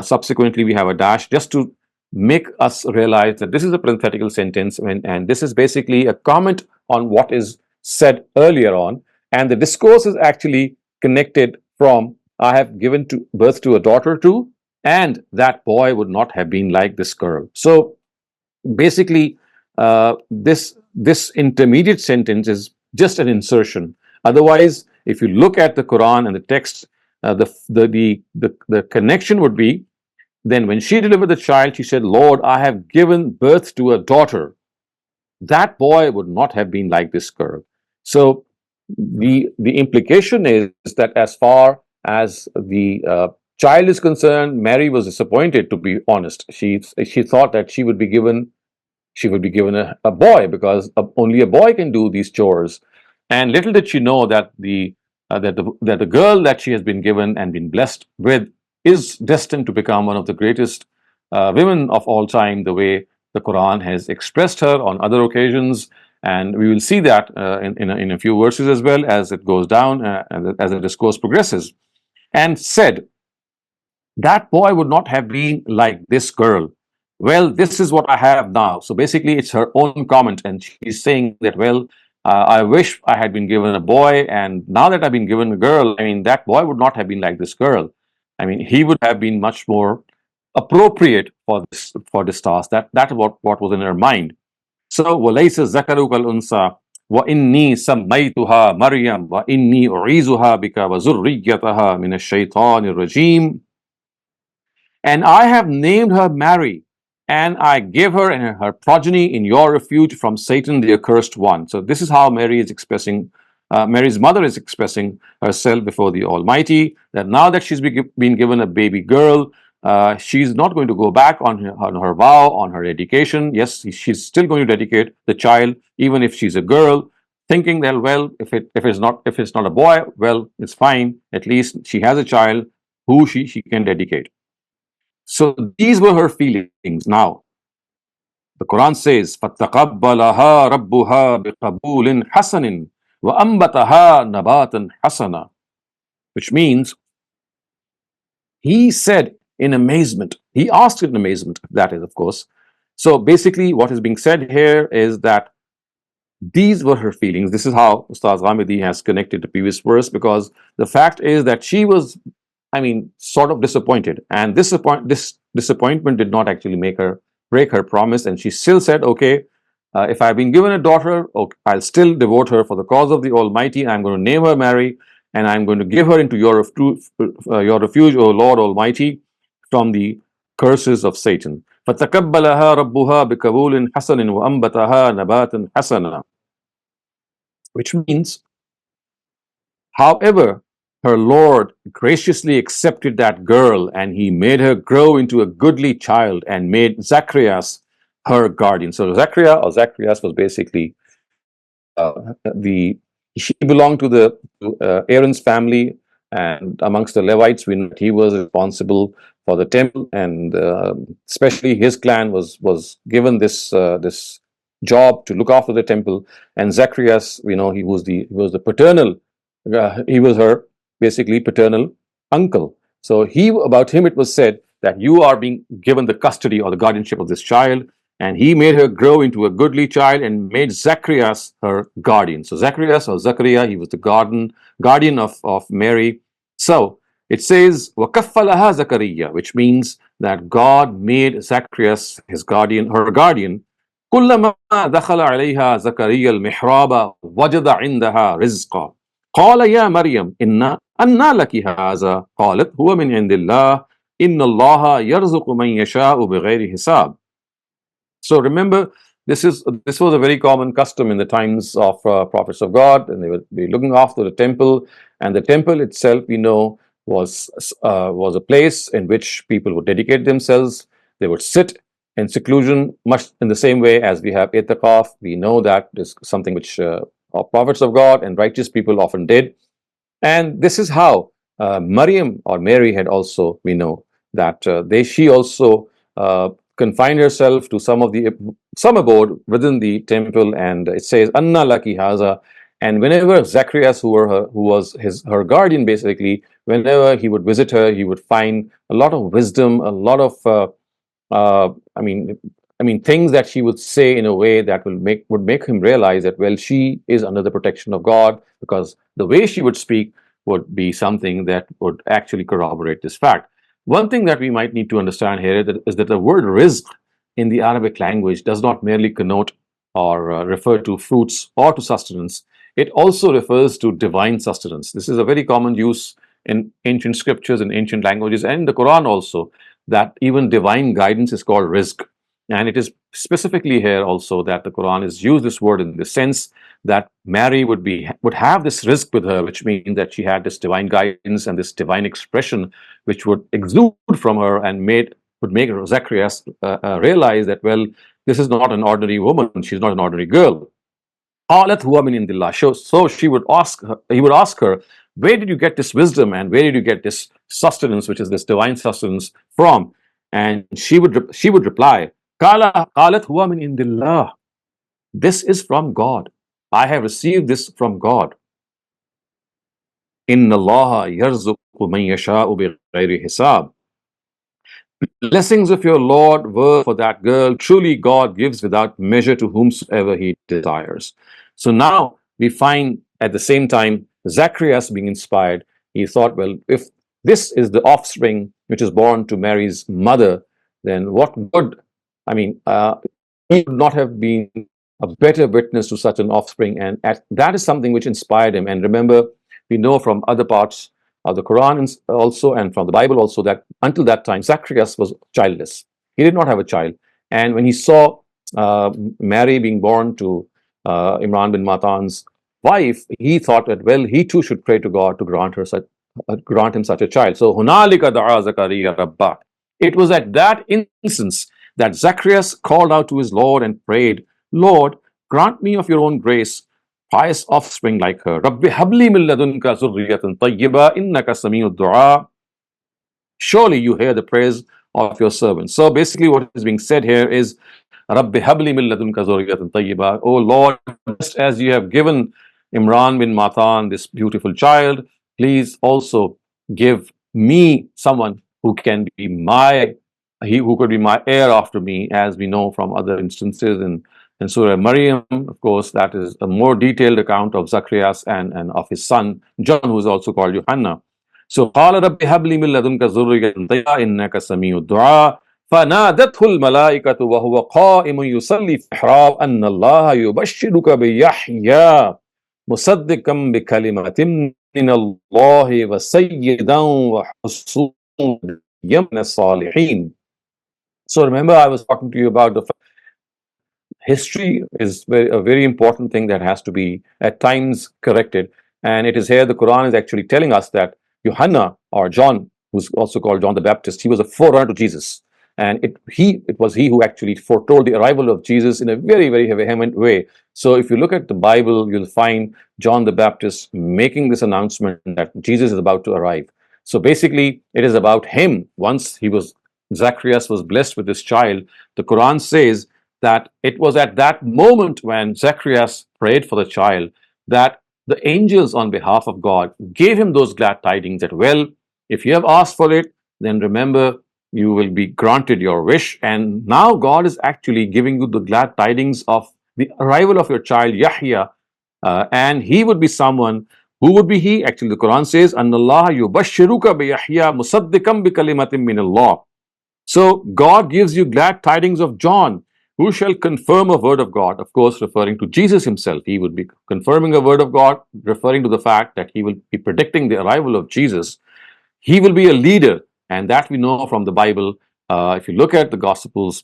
subsequently we have a dash, just to make us realize that this is a parenthetical sentence, and this is basically a comment on what is said earlier on, and the discourse is actually connected from I have given birth to a daughter too, and that boy would not have been like this girl. So basically, this intermediate sentence is just an insertion. Otherwise, if you look at the Quran and the text, the connection would be, then when she delivered the child, she said, Lord, I have given birth to a daughter. That boy would not have been like this girl. So the implication is that as far as the child is concerned, Mary was disappointed, to be honest. She thought that she would be given a boy, because only a boy can do these chores. And little did she know that the girl that she has been given and been blessed with is destined to become one of the greatest women of all time, the way the Quran has expressed her on other occasions. And we will see that in a few verses as well as it goes down, and as the discourse progresses. And said, that boy would not have been like this girl. Well, this is what I have now. So basically, it's her own comment, and she's saying that, well, I wish I had been given a boy, and now that I've been given a girl, I mean, that boy would not have been like this girl. I mean, he would have been much more appropriate for this task. That what was in her mind. So, وَلَيْسَ الذَّكَرُ كَالْأُنثَى وَإِنِّي سَمَّيْتُهَا مَرْيَمَ وَإِنِّي أُعِيذُهَا بِكَ وَذُرِّيَّتَهَا مِنَ الشَّيْطَانِ الرَّجِيمِ. And I have named her Mary, and I give her and her progeny in your refuge from Satan, the accursed one. So this is how Mary is expressing, Mary's mother is expressing herself before the Almighty, that now that she's been given a baby girl, she's not going to go back on her vow, on her dedication. Yes, she's still going to dedicate the child, even if she's a girl, thinking that, well, if it's not a boy, well, it's fine. At least she has a child who she can dedicate. So these were her feelings. Now, the Quran says, فَتَقَبَّلَهَا رَبُّهَا بِقَبُولٍ حَسَنٍ وَأَنبَتَهَا نَبَاتًا حَسَنًا, which means he said in amazement, he asked in amazement, that is, of course. So basically, what is being said here is that these were her feelings. This is how Ustaz Ghamidi has connected the previous verse, because the fact is that she was, I mean, sort of disappointed. And this disappointment did not actually make her break her promise. And she still said, okay, if I've been given a daughter, okay, I'll still devote her for the cause of the Almighty. I'm going to name her Mary, and I'm going to give her into your refuge, O Lord Almighty, from the curses of Satan. فَتَقَبَّلَهَا رَبُّهَا بِقَبُولٍ حَسَنٍ وَأَنبَتَهَا نَبَاتًا حَسَنًا, which means, however, her Lord graciously accepted that girl, and he made her grow into a goodly child and made Zacharias her guardian. So Zacharias was basically she belonged to Aaron's family, and amongst the Levites, we know that he was responsible for the temple, and especially his clan was given this job to look after the temple. And Zacharias, we know he was the paternal, he was her basically paternal uncle. So about him it was said that you are being given the custody or the guardianship of this child, and he made her grow into a goodly child and made Zacharias her guardian. So Zacharias or Zachariah, he was the guardian of Mary. So it says, وَكَفَّلَهَا زَكَرِيَّا, which means that God made Zacharias his guardian, her guardian. كُلَّمَا دَخَلَ عَلَيْهَا زَكَرِيَّا الْمِحْرَابَ وَجَدَ عِنْدَهَا رِزْقًا قَالَ يَا مَرْيَمْ أَنَّى لَكِ هَذَا قَالَتْ هُوَ مِنْ عِنْدِ اللَّهِ إِنَّ اللَّهَ يَرْزُقُ مَنْ يَشَاءُ بِغَيْرِ حِسَابٍ. So remember, this was a very common custom in the times of prophets of God, and they would be looking after the temple. And the temple itself, we know, was a place in which people would dedicate themselves. They would sit in seclusion, much in the same way as we have itikaf. We know that is something which prophets of God and righteous people often did. And this is how Maryam or Mary had also, we know, that she also confined herself to some abode within the temple. And it says, Anna laki haza. And whenever Zacharias, who was her guardian, basically, whenever he would visit her, he would find a lot of wisdom, a lot of I mean, things that she would say in a way that would make him realize that, well, she is under the protection of God, because the way she would speak would be something that would actually corroborate this fact. One thing that we might need to understand here is that the word rizq in the Arabic language does not merely connote or refer to fruits or to sustenance. It also refers to divine sustenance. This is a very common use in ancient scriptures and ancient languages, and in the Quran also, that even divine guidance is called rizq. And it is specifically here also that the Quran has used this word in the sense that Mary would have this rizq with her, which means that she had this divine guidance and this divine expression which would exude from her and would make Zacharias realize that, well, this is not an ordinary woman, she's not an ordinary girl. قالت هو من عند الله. So he would ask her, where did you get this wisdom and where did you get this sustenance, which is this divine sustenance, from? And she would reply, قالت هو من عند الله. This is from God. I have received this from God. إن الله يرزق من يشاء بغير حساب. Blessings of your Lord were for that girl. Truly, God gives without measure to whomsoever He desires. So now we find at the same time Zacharias being inspired. He thought, well, if this is the offspring which is born to Mary's mother, then what good? I mean, he would not have been a better witness to such an offspring. And that is something which inspired him. And remember, we know from other parts of the Quran also and from the Bible also that until that time, Zacharias was childless. He did not have a child. And when he saw Mary being born to Imran bin Matan's wife, he thought that, well, he too should pray to God to grant him such a child. So, هُنَالِكَ دَعَا زَكَرِيَّا رَبَّهُ. It was at that instance that Zacharias called out to his Lord and prayed, Lord, grant me of your own grace pious offspring like her. Rabbi habli min ladunka zurriyatan tayyiba innaka sami'ud du'a. Surely you hear the prayers of your servants. So basically what is being said here is, Rabbi habli min ladunka zurriyatan tayyiba. Oh Lord, just as you have given Imran bin Matan this beautiful child, please also give me someone who can be who could be my heir after me, as we know from other instances in Surah Maryam. Of course, that is a more detailed account of Zacharias and of his son John, who is also called Yohanna. So, قال رب هب لي من لدنك ذرية طيبة إنك سميع الدعاء فنادته الملائكة وهو قائم يصلي في المحراب أن الله يبشرك بيحيى مصدقا بكلمة من الله وسيدا وحصولا من الصالحين. So remember, I was talking to you about the history is a very important thing that has to be at times corrected. And it is here the Quran is actually telling us that Yohanna, or John, who's also called John the Baptist, he was a forerunner to Jesus. And it was he who actually foretold the arrival of Jesus in a very, very vehement way. So if you look at the Bible, you'll find John the Baptist making this announcement that Jesus is about to arrive. So basically, it is about him. Once Zacharias was blessed with this child, the Quran says that it was at that moment when Zacharias prayed for the child that the angels on behalf of God gave him those glad tidings that, well, if you have asked for it, then remember, you will be granted your wish. And now God is actually giving you the glad tidings of the arrival of your child, Yahya. And he would be someone. Who would be he? Actually, the Quran says, أَنَّ اللَّهَ يُبَشِّرُكَ بِيَحْيَى مُصَدِّقًا بِكَلِمَةٍ مِّنَ اللَّهِ. So God gives you glad tidings of John, who shall confirm a word of God. Of course, referring to Jesus himself. He would be confirming a word of God, referring to the fact that he will be predicting the arrival of Jesus. He will be a leader, and that we know from the Bible. If you look at the Gospels,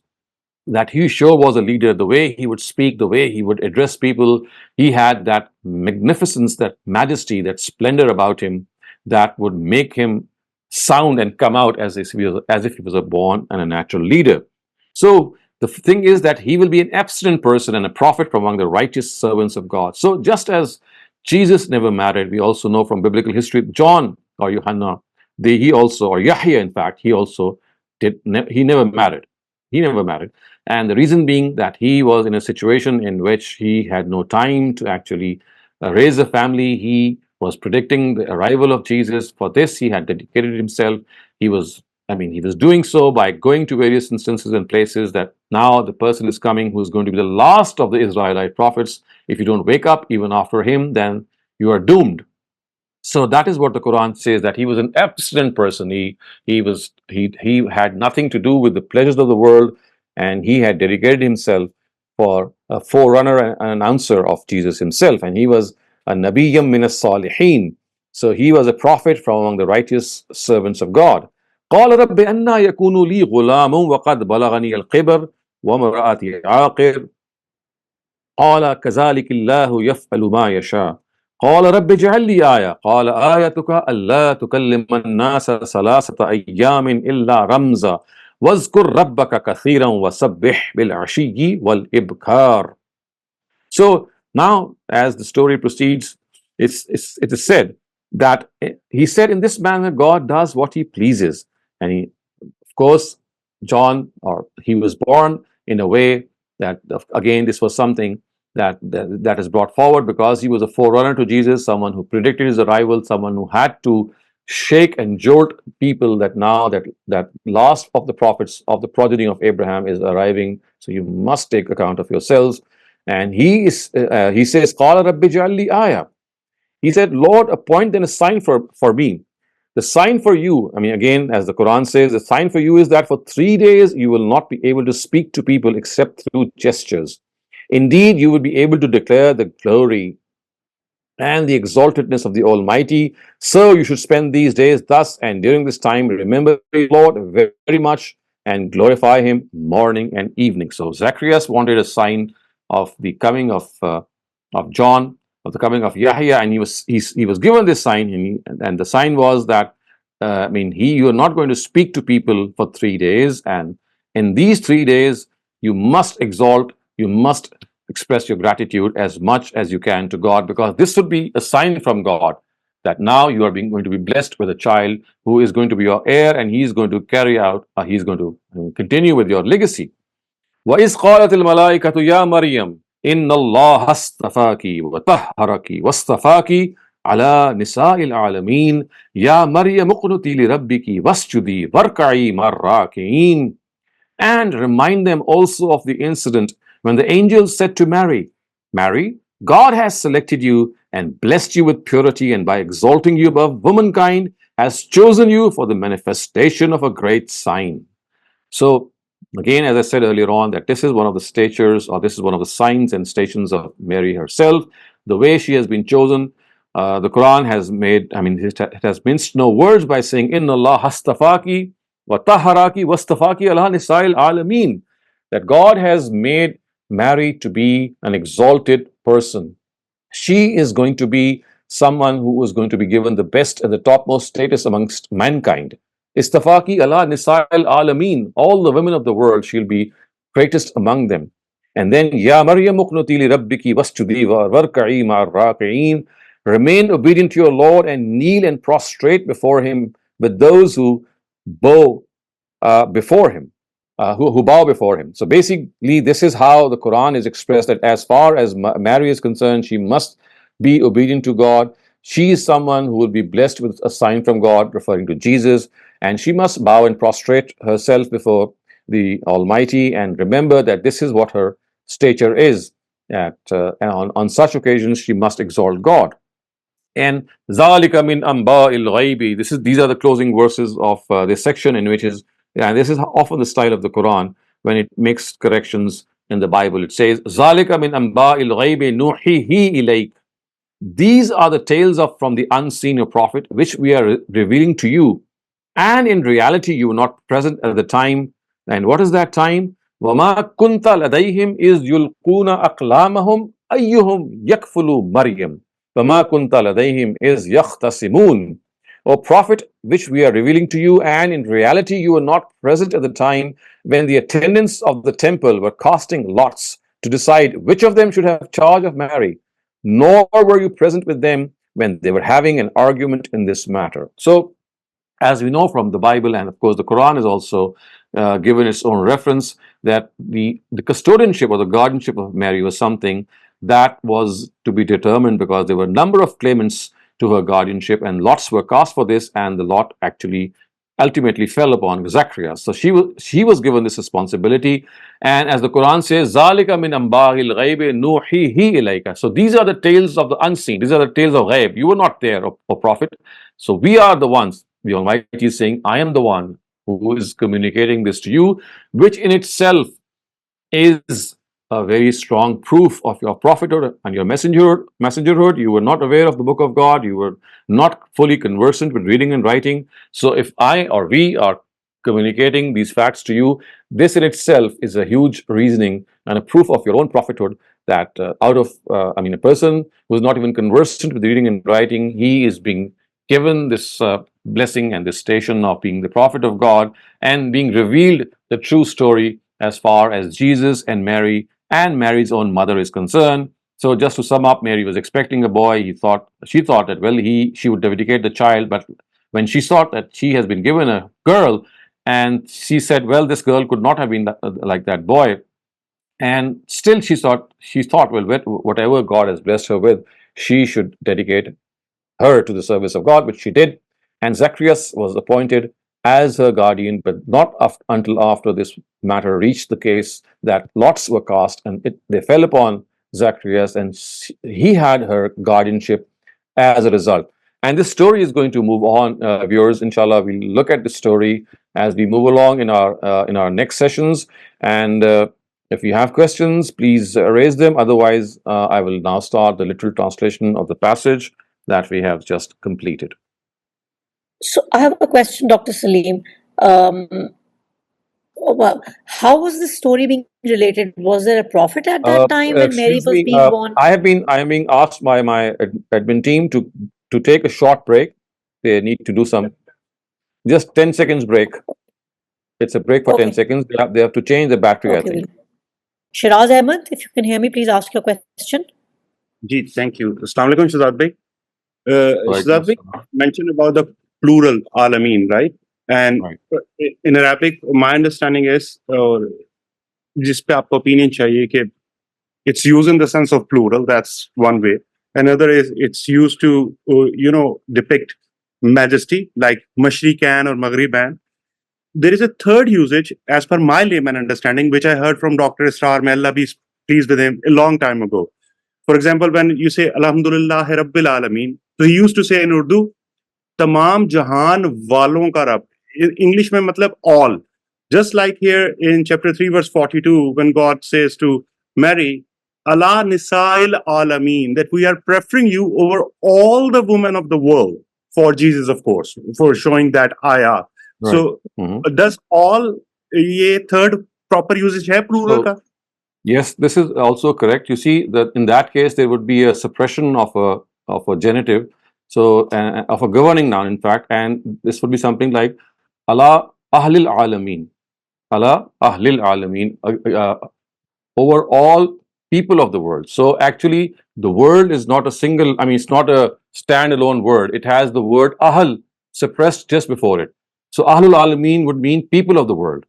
that he sure was a leader. The way he would speak, the way he would address people, he had that magnificence, that majesty, that splendor about him that would make him sound and come out as if he was a born and a natural leader. So the thing is that he will be an abstinent person and a prophet from among the righteous servants of God. So just as Jesus never married, we also know from biblical history, John or Yohanna, or Yahya, in fact, he never married. He never married. And the reason being that he was in a situation in which he had no time to actually raise a family. He was predicting the arrival of Jesus. For this, he had dedicated himself. He was doing so by going to various instances and places that now the person is coming who is going to be the last of the Israelite prophets. If you don't wake up even after him, then you are doomed. So that is what the Quran says, that he was an abstinent person. He had nothing to do with the pleasures of the world, and he had dedicated himself for a forerunner and an announcer of Jesus himself. And he was a nabiyyam min as-salihin. So he was a prophet from among the righteous servants of God. قال رب أنى يكون لي غلام وقد بلغني الكبر وامرأتي عاقر قال كذلك الله يفعل ما يشاء قال رب اجعل لي آية قال آيتك ألا تكلم الناس ثلاثة أيام إلا رمزا واذكر ربك كثيرا وسبح بالعشي والإبكار. So Now, as the story proceeds, it is said that he said, in this manner, God does what he pleases. And he, of course, John, or he was born in a way that, again, this was something that is brought forward because he was a forerunner to Jesus, someone who predicted his arrival, someone who had to shake and jolt people that now that last of the prophets of the progeny of Abraham is arriving. So you must take account of yourselves. And he says, "Qala Rabbi ja'alli ayah." He said, "Lord, appoint then a sign for me." The sign for you, I mean, again, as the Quran says, the sign for you is that for 3 days you will not be able to speak to people except through gestures. Indeed, you will be able to declare the glory and the exaltedness of the Almighty. So you should spend these days thus, and during this time, remember the Lord very, very much and glorify Him morning and evening. So Zacharias wanted a sign of the coming of John, of the coming of Yahya, and he was given this sign, and the sign was that you are not going to speak to people for 3 days, and in these 3 days you must exalt, you must express your gratitude as much as you can to God, because this would be a sign from God that now you are going to be blessed with a child who is going to be your heir, and he's going to carry out, he's going to continue with your legacy. وَإِذْ قَالَتِ الْمَلَائِكَةُ يَا مَرْيَمْ إِنَّ اللَّهَ اصْطَفَاكِ وَطَهَّرَكِ وَاصْطَفَاكِ عَلَى نِسَاءِ الْعَالَمِينَ يَا مَرْيَمُ اقْنُتِي لِرَبِّكِ وَاسْجُدِي وَارْكَعِي مَعَ الرَّاكِعِينَ. And remind them also of the incident when the angels said to Mary, "Mary, God has selected you and blessed you with purity, and by exalting you above womankind, has chosen you for the manifestation of a great sign." So, again, as I said earlier on, that this is one of the statures, or this is one of the signs and stations of Mary herself, the way she has been chosen. The Quran has made, it has minced no words by saying, "Inna Allah hastafaki wa taharaki wastafaki ala nisa'il alameen," that God has made Mary to be an exalted person. She is going to be someone who is going to be given the best and the topmost status amongst mankind. Istafaki ala nisa'il alameen, all the women of the world, she'll be greatest among them. And then, Ya Maryam uqnuti li rabbiki wasjudi warka'i ma'ar raki'een, remain obedient to your Lord and kneel and prostrate before Him with those who bow before Him, who bow before Him. So basically, this is how the Quran is expressed, that as far as Mary is concerned, she must be obedient to God. She is someone who will be blessed with a sign from God, referring to Jesus, and she must bow and prostrate herself before the Almighty and remember that this is what her stature is. And on such occasions, she must exalt God. And ذَلِكَ مِنْ أَنْبَاءِ الْغَيْبِ. These are the closing verses of this section, in which is, and this is often the style of the Quran when it makes corrections in the Bible. It says, ذَلِكَ مِنْ أَنْبَاءِ الْغَيْبِ نُوحِيهِ إِلَيْكَ. These are the tales of from the unseen, O Prophet, which we are revealing to you. And in reality, you were not present at the time. And what is that time? وَمَا كُنْتَ لَدَيْهِمْ إِذْ يُلْقُونَ أَقْلَامَهُمْ أَيُّهُمْ يَكْفُلُ مَرْيَمْ وَمَا كُنْتَ لَدَيْهِمْ إِذْ يَخْتَصِمُونَ. O Prophet, which we are revealing to you, and in reality you were not present at the time when the attendants of the temple were casting lots to decide which of them should have charge of Mary, nor were you present with them when they were having an argument in this matter. So, as we know from the Bible, and of course the Quran is also given its own reference, that the custodianship or the guardianship of Mary was something that was to be determined, because there were a number of claimants to her guardianship, and lots were cast for this, and the lot actually ultimately fell upon Zacharias. So she was given this responsibility, and as the Quran says, ذَلِكَ مِنْ أَنْبَاءِ الْغَيْبِ نُوحِيهِ إِلَيْكَ. So these are the tales of the unseen, these are the tales of ghaib. You were not there, O Prophet. So we are the ones, the Almighty is saying, I am the one who is communicating this to you, which in itself is a very strong proof of your prophethood and your messengerhood. You were not aware of the book of God. You were not fully conversant with reading and writing. So if I or we are communicating these facts to you, this in itself is a huge reasoning and a proof of your own prophethood, that a person who is not even conversant with reading and writing, he is being given this blessing and this station of being the prophet of God and being revealed the true story as far as Jesus and Mary and Mary's own mother is concerned. So just to sum up, Mary was expecting a boy. She thought that she would dedicate the child, but when she thought that she has been given a girl, and she said, well, this girl could not have been like that boy, and still she thought, well, whatever God has blessed her with, she should dedicate her to the service of God, which she did. And Zacharias was appointed as her guardian, but not until after this matter reached the case that lots were cast, and they fell upon Zacharias, and he had her guardianship as a result. And this story is going to move on, viewers. Inshallah, we'll look at the story as we move along in our next sessions. And if you have questions, please raise them. Otherwise, I will now start the literal translation of the passage that we have just completed. So I have a question, Dr. Saleem. Well, how was this story being related? Was there a prophet at that time when Mary was being born? I am being asked by my admin team to take a short break. They need to do some just 10 seconds break. It's a break for 10 seconds. They have to change the battery, I think. Shiraz Ahmed, if you can hear me, please ask your question. Ji, thank you. Assalamu alaikum, Shehzad bhai. Shehzad bhai mentioned about the plural Alameen, right? And in Arabic, my understanding is, जिस पे आपको opinion चाहिए कि it's used in the sense of plural. That's one way. Another is it's used to, depict majesty, like Mashriqan or Maghriban. There is a third usage, as per my layman understanding, which I heard from Dr. Israr, may Allah be pleased with him, a long time ago. For example, when you say Alhamdulillah Rabbil Alameen, so he used to say in Urdu, Tamam Jahan Walon ka Rab. In English mein matlab all. Just like here in chapter 3, verse 42, when God says to Mary, Allah Nisail Alameen, that we are preferring you over all the women of the world, for Jesus, of course, for showing that ayah. Right. So, does all ye third proper usage hai plural ka? Yes, this is also correct. You see that in that case there would be a suppression of a genitive, so of a governing noun, in fact, and this would be something like Allah Ahlil Alameen, Allah Ahlil Alameen, over all people of the world. So actually, the word is not a single. I mean, it's not a standalone word. It has the word Ahl suppressed just before it. So Ahlul Alameen would mean people of the world.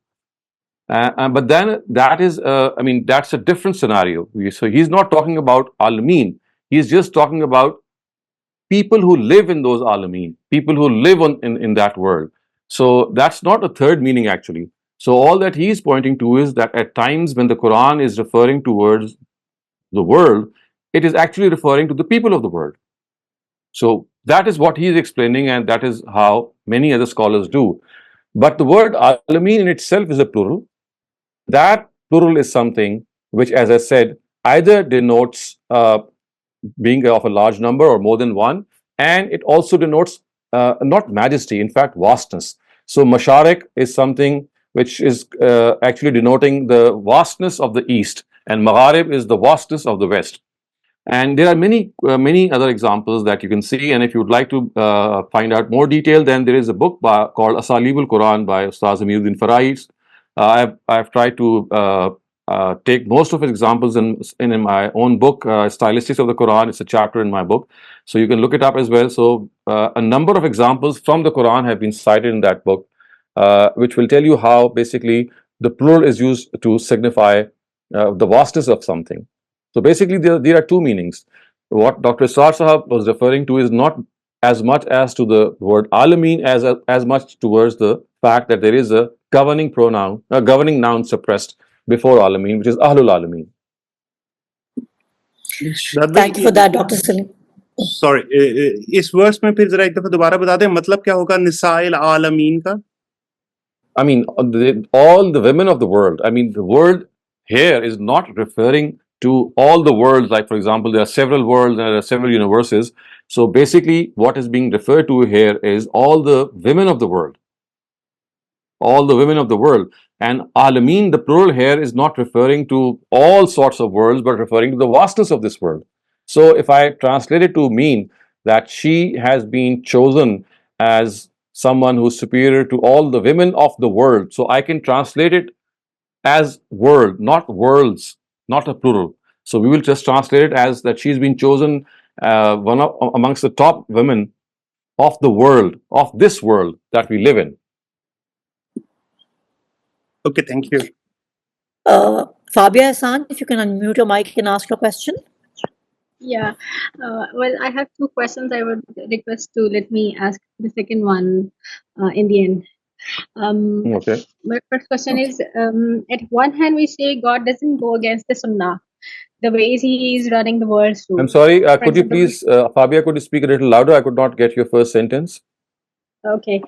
But then that is, that's a different scenario. So he's not talking about Alameen. He's just talking about people who live in those Alameen, people who live in that world. So that's not a third meaning actually. So all that he's pointing to is that at times when the Quran is referring towards the world, it is actually referring to the people of the world. So that is what he is explaining, and that is how many other scholars do. But the word Alameen in itself is a plural. That plural is something which, as I said, either denotes being of a large number or more than one, and it also denotes not majesty, in fact, vastness. So Masharik is something which is actually denoting the vastness of the east, and Magharib is the vastness of the west. And there are many other examples that you can see. And if you would like to find out more detail, then there is a book called Asalibul Quran by Ustaz Amin Farais. I've tried to take most of his examples in my own book, Stylistics of the Quran. It's a chapter in my book, so you can look it up as well. So a number of examples from the Quran have been cited in that book, which will tell you how basically the plural is used to signify the vastness of something. So basically there are two meanings. What Dr. Israr Sahab was referring to is not as much as to the word Alameen as much towards the fact that there is a governing pronoun, a governing noun suppressed before Alameen, which is Ahlul Alameen. Thank you for that, Dr. Saleem. Sorry, इस verse में फिर जरा एक दफा दोबारा बता दें, मतलब क्या होगा निसाइल आलमीन का? I mean, all the women of the world. I mean, the world here is not referring to all the worlds. Like, for example, there are several worlds and there are several universes. So basically, what is being referred to here is all the women of the world. All the women of the world. And Alameen, the plural here, is not referring to all sorts of worlds, but referring to the vastness of this world. So if I translate it to mean that she has been chosen as someone who's superior to all the women of the world, so I can translate it as world, not worlds, not a plural. So we will just translate it as that she's been chosen amongst the top women of the world, of this world that we live in. Okay, thank you. Fabia Ahsan, if you can unmute your mic and ask your question. Yeah, well, I have two questions. I would request to let me ask the second one in the end. Okay. My first question is, at one hand, we say God doesn't go against the Sunnah, the ways He is running the world through. I'm sorry, For could you example, please, Fabia, could you speak a little louder? I could not get your first sentence. Okay.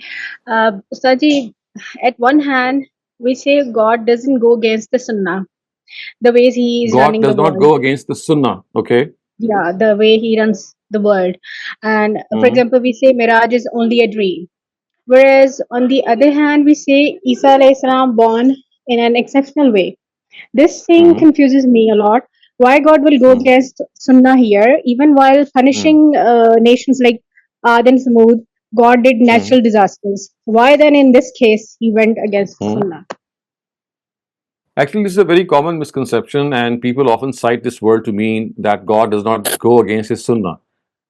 Saji, at one hand, we say God doesn't go against the Sunnah, the ways He is God running the does not world. go against the Sunnah. Okay. Yeah, the way He runs the world. And for Mhm. example, we say Miraj is only a dream. Whereas on the other hand, we say Isa alayhi salam born in an exceptional way. This thing Mhm. confuses me a lot. Why God will go Mhm. against Sunnah here, even while punishing nations like Ad and Samud, God did natural disasters. Why then in this case he went against Mhm. Sunnah? Actually, this is a very common misconception, and people often cite this word to mean that God does not go against His Sunnah.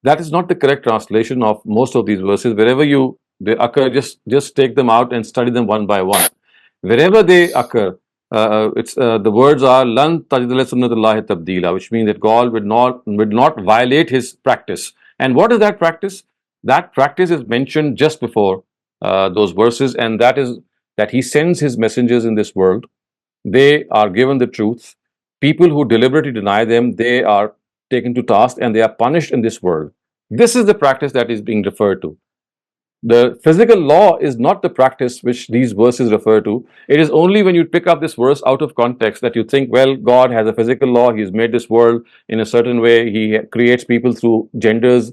That is not the correct translation of most of these verses. Wherever they occur, just take them out and study them one by one. Wherever they occur, it's the words are "Lan tajdala sunnatullahi tabdila," which means that God would not violate His practice. And what is that practice? That practice is mentioned just before those verses, and that is that He sends His messengers in this world. They are given the truth. People who deliberately deny them, they are taken to task and they are punished in this world. This is the practice that is being referred to. The physical law is not the practice which these verses refer to. It is only when you pick up this verse out of context that you think, well, God has a physical law. He's made this world in a certain way. He creates people through genders.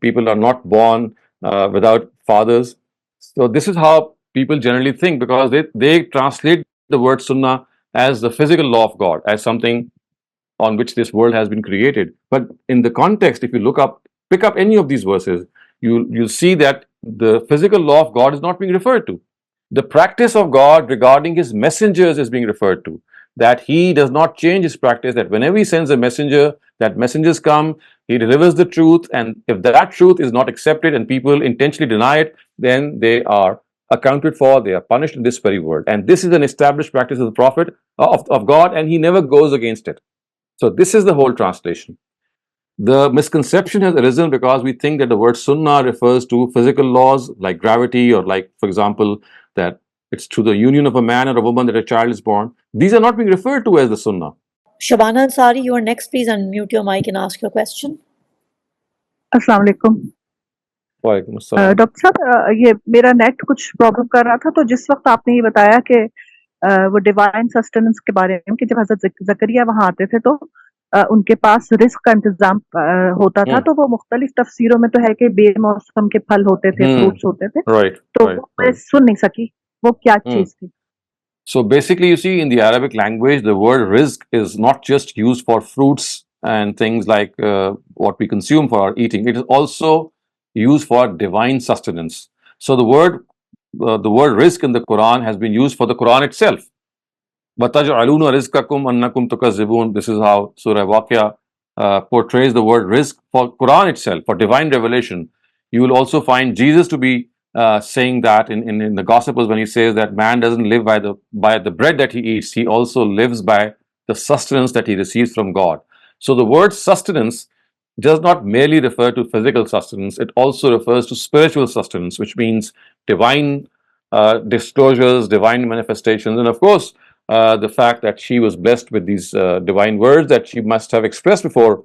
People are not born without fathers. So this is how people generally think, because they translate the word sunnah as the physical law of God, as something on which this world has been created. But in the context, if you pick up any of these verses, you'll see that the physical law of God is not being referred to. The practice of God regarding His messengers is being referred to. That He does not change His practice, that whenever He sends a messenger, that messengers come, He delivers the truth, and if that truth is not accepted and people intentionally deny it, then they are accounted for, they are punished in this very world. And this is an established practice of the Prophet, of God, and he never goes against it. So this is the whole translation. The misconception has arisen because we think that the word sunnah refers to physical laws like gravity, or like, for example, that it's through the union of a man or a woman that a child is born. These are not being referred to as the sunnah. Shabana Ansari, you are next. Please unmute your mic and ask your question. अस्सलाम वालेकुम वालेकुम अस्सलाम। Doctor साहब, ये मेरा net कुछ problem कर रहा था, तो जिस वक्त आपने ये बताया कि वो डिवाइन सस्टेनेंस के बारे में कि जब हजरत जकरिया वहां आते थे तो उनके पास रिस्क का इंतजाम होता था, तो वो मुख्तलिफ तफसीरों में तो है कि बेमौसम के फल होते थे, फ्रूट्स होते थे, तो वो मैं सुन नहीं सकी, वो क्या चीज थी? So basically, you see, in the Arabic language, the word rizq is not just used for fruits and things like what we consume for our eating. It is also used for divine sustenance. So the word rizq in the Quran has been used for the Quran itself. وَتَجْعَلُونَ رِزْقَكُمْ أَنَّكُمْ تُكَذِّبُونَ. This is how Surah Waqia portrays the word rizq for Quran itself, for divine revelation. You will also find Jesus to be saying that in the Gospels, when he says that man doesn't live by the bread that he eats, he also lives by the sustenance that he receives from God. So the word sustenance does not merely refer to physical sustenance, it also refers to spiritual sustenance, which means divine disclosures, divine manifestations, and of course, the fact that she was blessed with these divine words that she must have expressed before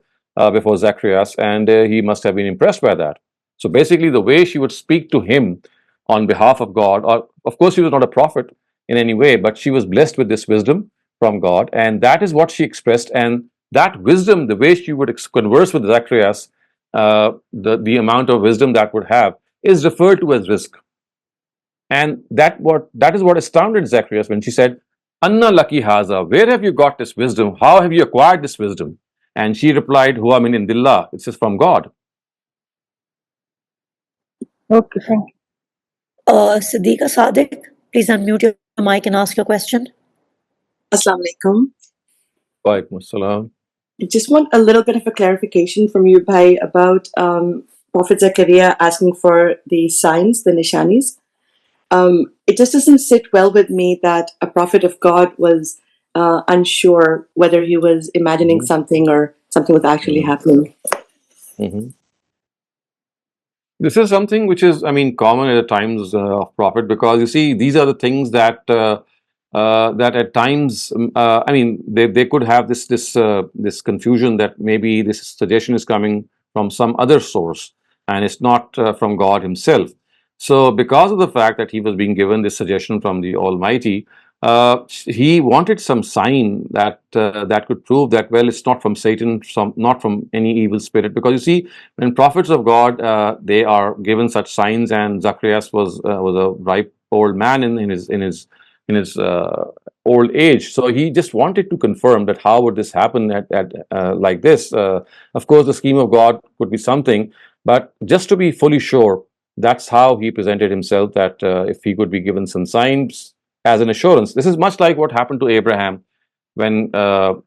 Zacharias, and he must have been impressed by that. So basically, the way she would speak to him on behalf of God, or of course, she was not a prophet in any way, but she was blessed with this wisdom from God, and that is what she expressed. And that wisdom, the way she would converse with Zacharias, the amount of wisdom that would have, is referred to as rizq. And that is what astounded Zacharias when she said, "Anna laki haza, where have you got this wisdom? How have you acquired this wisdom?" And she replied, "Huwa min indillah." It says from God. Okay, thank you. Siddiqa Sadiq, please unmute your mic and ask your question. Assalamu alaikum. Walaikum assalam. I just want a little bit of a clarification from you, Bhai, about Prophet Zakaria asking for the signs, the nishanis. It just doesn't sit well with me that a prophet of God was unsure whether he was imagining something or something was actually happening. This is something which is, I mean, common at the times of prophet, because you see, these are the things that that at times, I mean, they could have this confusion that maybe this suggestion is coming from some other source and it's not from God Himself. So, because of the fact that he was being given this suggestion from the Almighty, he wanted some sign that that could prove that, well, it's not from Satan, not from any evil spirit. Because you see, when prophets of God, they are given such signs, and Zacharias was a ripe old man in his old age, so he just wanted to confirm that how would this happen at like this. Of course, the scheme of God could be something, but just to be fully sure, that's how he presented himself. That if he could be given some signs as an assurance. This is much like what happened to Abraham when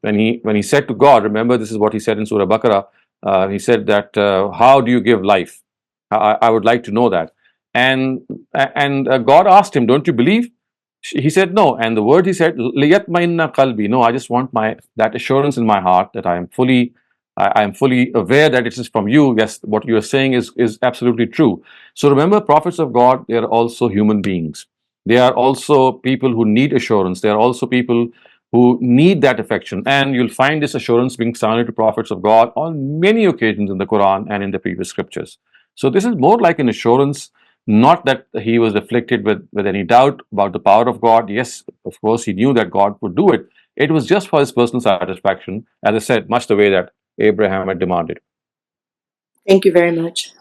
he said to God. Remember, this is what he said in Surah Baqarah. He said that, how do you give life? I would like to know that. And God asked him, don't you believe? He said no. And the word he said, liyatma'inna qalbi. No, I just want that assurance in my heart that I am fully aware that it is from you. Yes, what you are saying is absolutely true. So remember, prophets of God, they are also human beings. They are also people who need assurance. They are also people who need that affection. And you'll find this assurance being sounded to prophets of God on many occasions in the Quran and in the previous scriptures. So this is more like an assurance, not that he was afflicted with any doubt about the power of God. Yes, of course, he knew that God would do it. It was just for his personal satisfaction, as I said, much the way that Abraham had demanded. Thank you very much.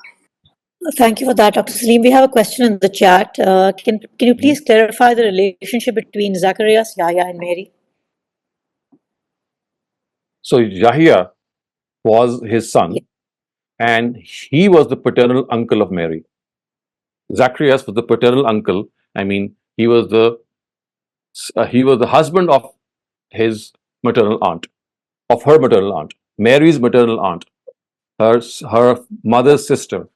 Thank you for that, Dr. Saleem. We have a question in the chat. Can you please clarify the relationship between Zacharias, Yahya, and Mary? So Yahya was his son, and he was the paternal uncle of Mary. Zacharias was the paternal uncle. I mean, he was the husband of his maternal aunt, of her maternal aunt, Mary's maternal aunt, her mother's sister.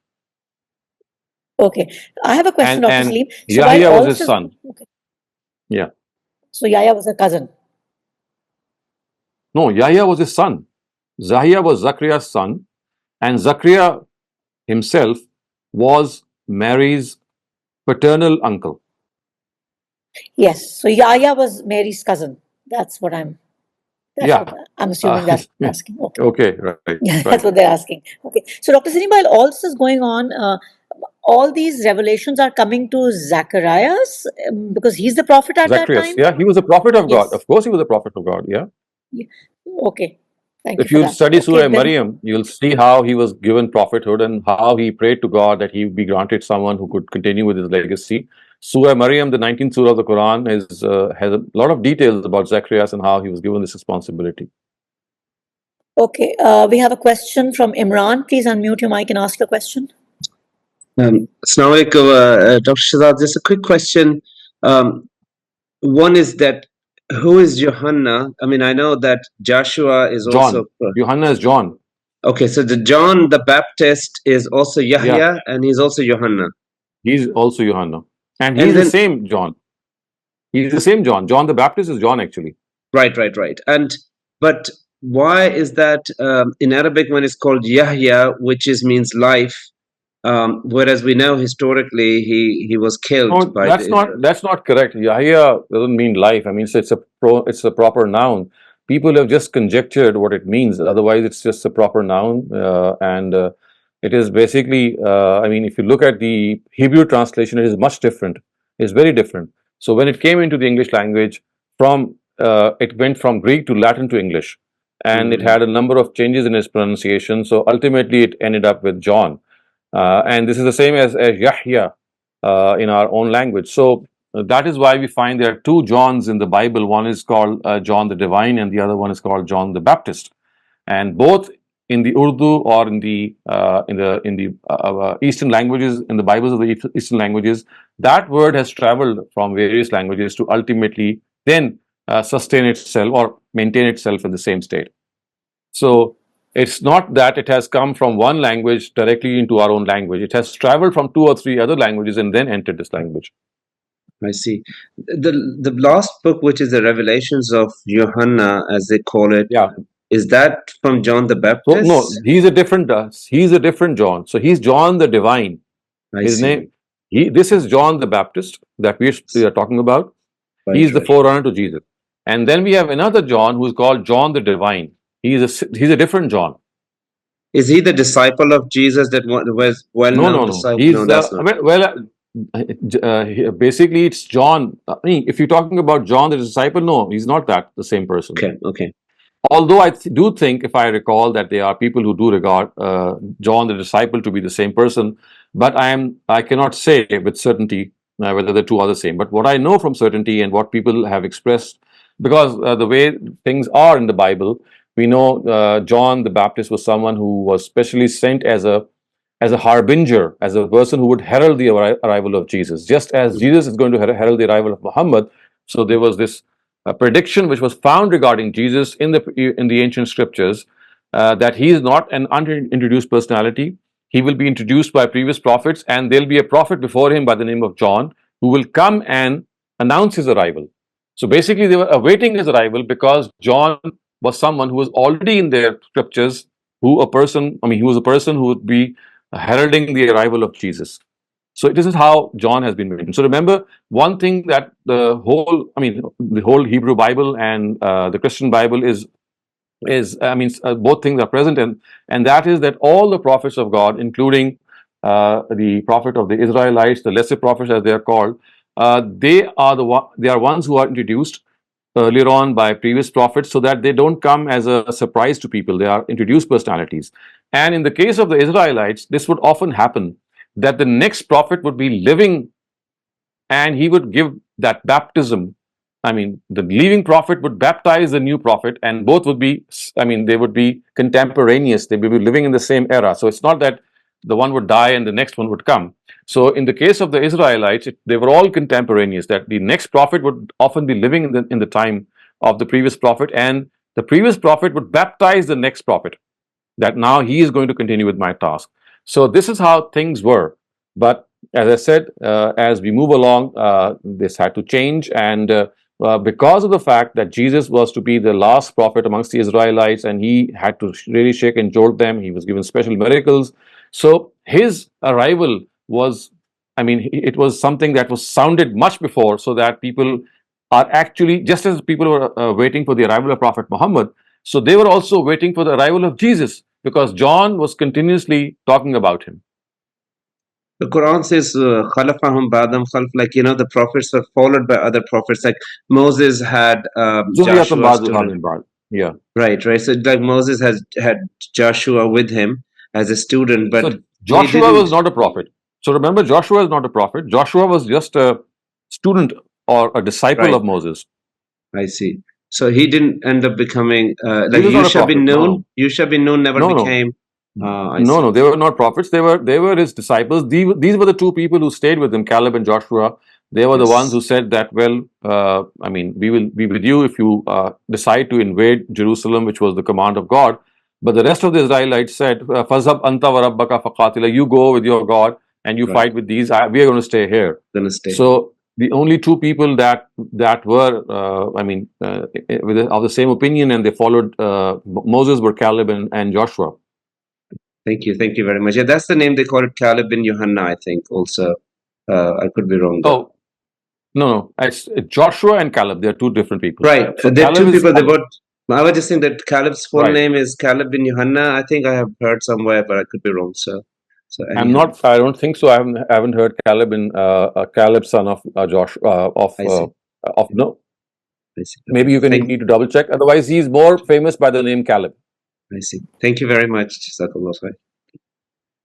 Okay, I have a question, Dr. Saleem. So Yahya was his son. Okay. Yeah. So Yahya was a cousin. No, Yahya was his son. Yahya was Zacharias' son, and Zachariah himself was Mary's paternal uncle. Yes, so Yahya was Mary's cousin. That's what I'm assuming that's asking. Okay, right. That's what they're asking. Okay, so Dr. Saleem, while all this is going on, all these revelations are coming to Zacharias because he's the prophet at Zacharias, that time? yeah, he was a prophet of God. Of course, he was a prophet of God, yeah. Okay. Thank if you you study Surah Maryam, you'll see how he was given prophethood and how he prayed to God that he would be granted someone who could continue with his legacy. Surah Maryam, the 19th surah of the Quran, has a lot of details about Zacharias and how he was given this responsibility. Okay, we have a question from Imran. Please unmute your mic and ask your question. Assalamu alaikum, Dr. Shehzad. Just a quick question. One is that who is Johanna? I mean, I know that Joshua is John. also... Johanna is John. Okay, so the John the Baptist is also Yahya, and he's also Johanna. He's also Johanna. And he's the same John. He's the same John. John the Baptist is John, actually. Right. But why is that in Arabic when it's called Yahya, which means life, whereas we know historically he was killed by that's not correct. Yahya doesn't mean life. I mean, it's a proper noun. People have just conjectured what it means. Otherwise, it's just a proper noun, and it is basically. I mean, if you look at the Hebrew translation, it is much different. It's very different. So when it came into the English language, it went from Greek to Latin to English, and it had a number of changes in its pronunciation. So ultimately, it ended up with John. And this is the same as Yahya in our own language. So that is why we find there are two Johns in the Bible. One is called John the Divine, and the other one is called John the Baptist. And both in the Urdu or in the Eastern languages, in the Bibles of the Eastern languages, that word has traveled from various languages to ultimately then sustain itself or maintain itself in the same state. So it's not that it has come from one language directly into our own language. It has traveled from 2 or 3 other languages and then entered this language. I see. The last book, which is the Revelations of Johanna, as they call it, Yeah. is that from John the So Baptist? no, he's a different John. So he's John the Divine. His name. This is John the Baptist that we are talking about. He's the forerunner to Jesus. And then we have another John who is called John the Divine. He's a different John. Is he the disciple of Jesus that was well-known disciple? He's no, that's not. Basically, it's John. I mean, if you're talking about John the disciple, no, he's not the same person. Okay. Although I do think, if I recall, that there are people who do regard John the disciple to be the same person, but I cannot say with certainty whether the two are the same. But what I know from certainty and what people have expressed, because the way things are in the Bible, we know John the Baptist was someone who was specially sent as a harbinger, as a person who would herald the arrival of Jesus, just as Jesus is going to herald the arrival of Muhammad. So there was this prediction which was found regarding Jesus in the ancient scriptures, that he is not an unintroduced personality. He will be introduced by previous prophets, and there'll be a prophet before him by the name of John who will come and announce his arrival. So basically, they were awaiting his arrival because John was someone who was already in their scriptures, he was a person who would be heralding the arrival of Jesus. So this is how John has been written. So remember, one thing that the whole Hebrew Bible and the Christian Bible is both things are present, and that is that all the prophets of God, including the prophet of the Israelites, the lesser prophets as they are called, they are ones who are introduced earlier on by previous prophets, so that they don't come as a surprise to people. They are introduced personalities. And in the case of the Israelites, this would often happen, that the next prophet would be living and he would give that baptism. The leaving prophet would baptize the new prophet, and both would be, they would be contemporaneous. They would be living in the same era. So it's not that the one would die and the next one would come. So in the case of the Israelites, they were all contemporaneous, that the next prophet would often be living in the time of the previous prophet, and the previous prophet would baptize the next prophet, that now he is going to continue with my task. So this is how things were. But as I said, as we move along, this had to change, and because of the fact that Jesus was to be the last prophet amongst the Israelites, and he had to really shake and jolt them, he was given special miracles. So his arrival was, it was something that was sounded much before, so that people are actually, just as people were waiting for the arrival of Prophet Muhammad, so they were also waiting for the arrival of Jesus, because John was continuously talking about him. The Quran says, "Khalafahum ba'dam khalf," like, the prophets were followed by other prophets. Like Moses had Joshua. Yeah. Right. So like Moses had Joshua with him as a student, but so Joshua was not a prophet. So remember, Joshua is not a prophet. Joshua was just a student or a disciple of Moses. I see. So he didn't end up becoming Yusha bin Nun. Yusha bin Nun never became. No, they were not prophets. They were his disciples. These were the two people who stayed with him, Caleb and Joshua. They were the ones who said that, we will be with you if you decide to invade Jerusalem, which was the command of God. But the rest of the Israelites said, "Fazhab anta wa rabbaka faqatila." You go with your God and you fight with these. We are going to stay here. So the only two people that were, of the same opinion and they followed Moses were Caleb and Joshua. Thank you very much. Yeah, that's the name they call it, Caleb bin Johanna, I think. Also, I could be wrong. Oh, no, it's Joshua and Caleb. They are two different people. Right. So they're two people. I was just saying that Caleb's full name is Caleb bin Johanna. I think I have heard somewhere, but I could be wrong. So I don't think so. I haven't heard Caleb in Caleb, son of Joshua no. Maybe you need to double check. Otherwise, he's more famous by the name Caleb. I see. Thank you very much.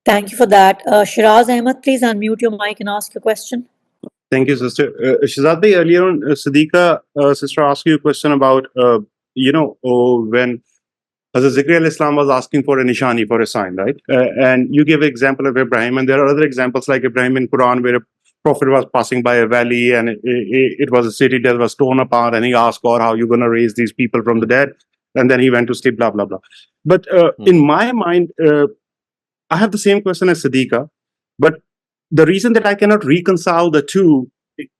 Thank you for that. Shiraz Ahmed, please unmute your mic and ask your question. Thank you, sister. Shehzad bhai, earlier on, Siddiqa, sister, asked you a question about, when Hazrat Zakaria Islam was asking for a nishani, for a sign, right? And you gave an example of Ibrahim, and there are other examples like Ibrahim in Qur'an, where a prophet was passing by a valley, and it was a city that was torn apart, and he asked God, how are you going to raise these people from the dead? and then he went to sleep, blah, blah, blah. But in my mind, I have the same question as Siddiqa, but the reason that I cannot reconcile the two